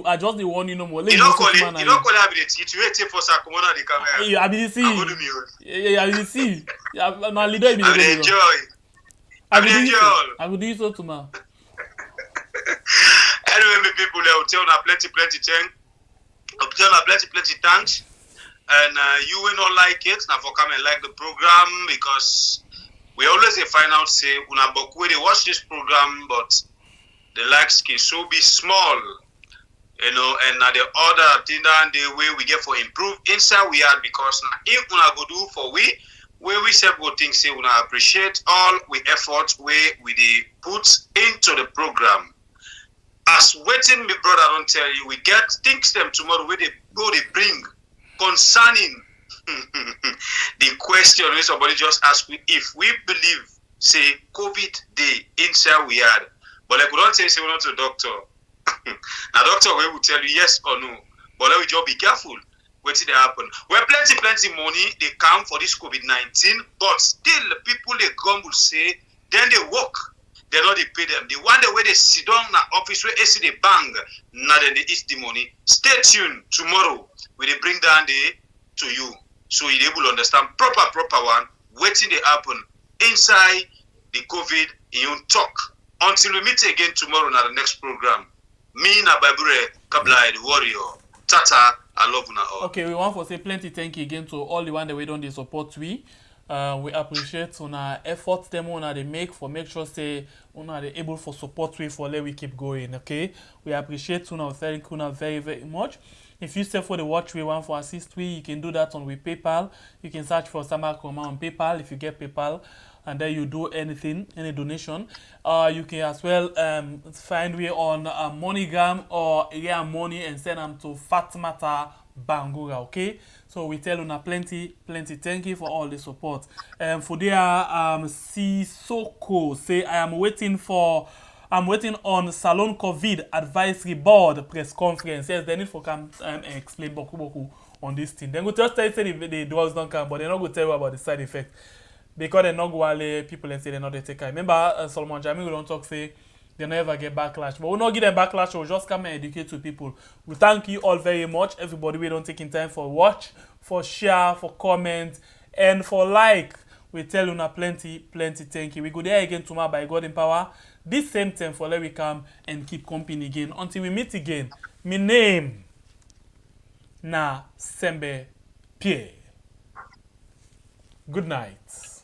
one more. You don't call it. You don't call it ability. You wait for Sakumona the camera. Ability. Yeah, ability. No leader. I will enjoy. I will enjoy. I will do so to man. Anyway, my people, I will tell you plenty thanks. I'll tell you plenty thanks. And you will not like it now for come and like the program because we always find out say una boku they watch this program but the likes can so be small, and the other thing that the way we get for improve inside we are because now if una go do for we say go think say una appreciate all we efforts we they put into the program. As waiting me brother don't tell you, we get things them tomorrow where they go they bring concerning the question when somebody just asked me if we believe say COVID day inside we had, but I couldn't say we're not a doctor. Now doctor will tell you yes or no, but let we just be careful. Wait till they happen. Well, plenty money they come for this COVID-19, but still people they come will say then they work. They know they pay them. The one the way they sit down in the office where they see the bang, now then they eat the money. Stay tuned tomorrow. We they bring down the to you, so you're able to understand proper one. Waiting they happen inside the COVID in talk until we meet again tomorrow in the next program. Me na Babure Kablai the warrior. Tata, I love you all. Okay, we want to say plenty thank you again to all the one that we don't they support we. We appreciate our efforts them on they make for make sure say they able for support we for let we keep going. Okay, we appreciate thank you very much. If you say for the watch we want for assist we, you can do that on with PayPal. You can search for Sama Kroma on PayPal if you get PayPal, and then you do anything, any donation. You can as well find we on MoneyGram or Area Money and send them to Fatmata Bangura. Okay, so we tell you plenty thank you for all the support. For there Sisoko say I am waiting on Salon COVID Advisory Board press conference. Yes, they need for come explain boku on this thing. Then go just tell you say the drugs don't come, but they're not going to tell you about the side effect because they're not going to people and say they're not they take care. Remember, Solomon Jami we don't talk say they never get backlash, but we'll not give them backlash. We'll just come and educate to people. We thank you all very much. Everybody, we don't take in time for watch, for share, for comment, and for like. We tell you plenty thank you. We go there again tomorrow by God in power. This same time for let we come and keep company again until we meet again. My name na Sembe Pierre. Good night.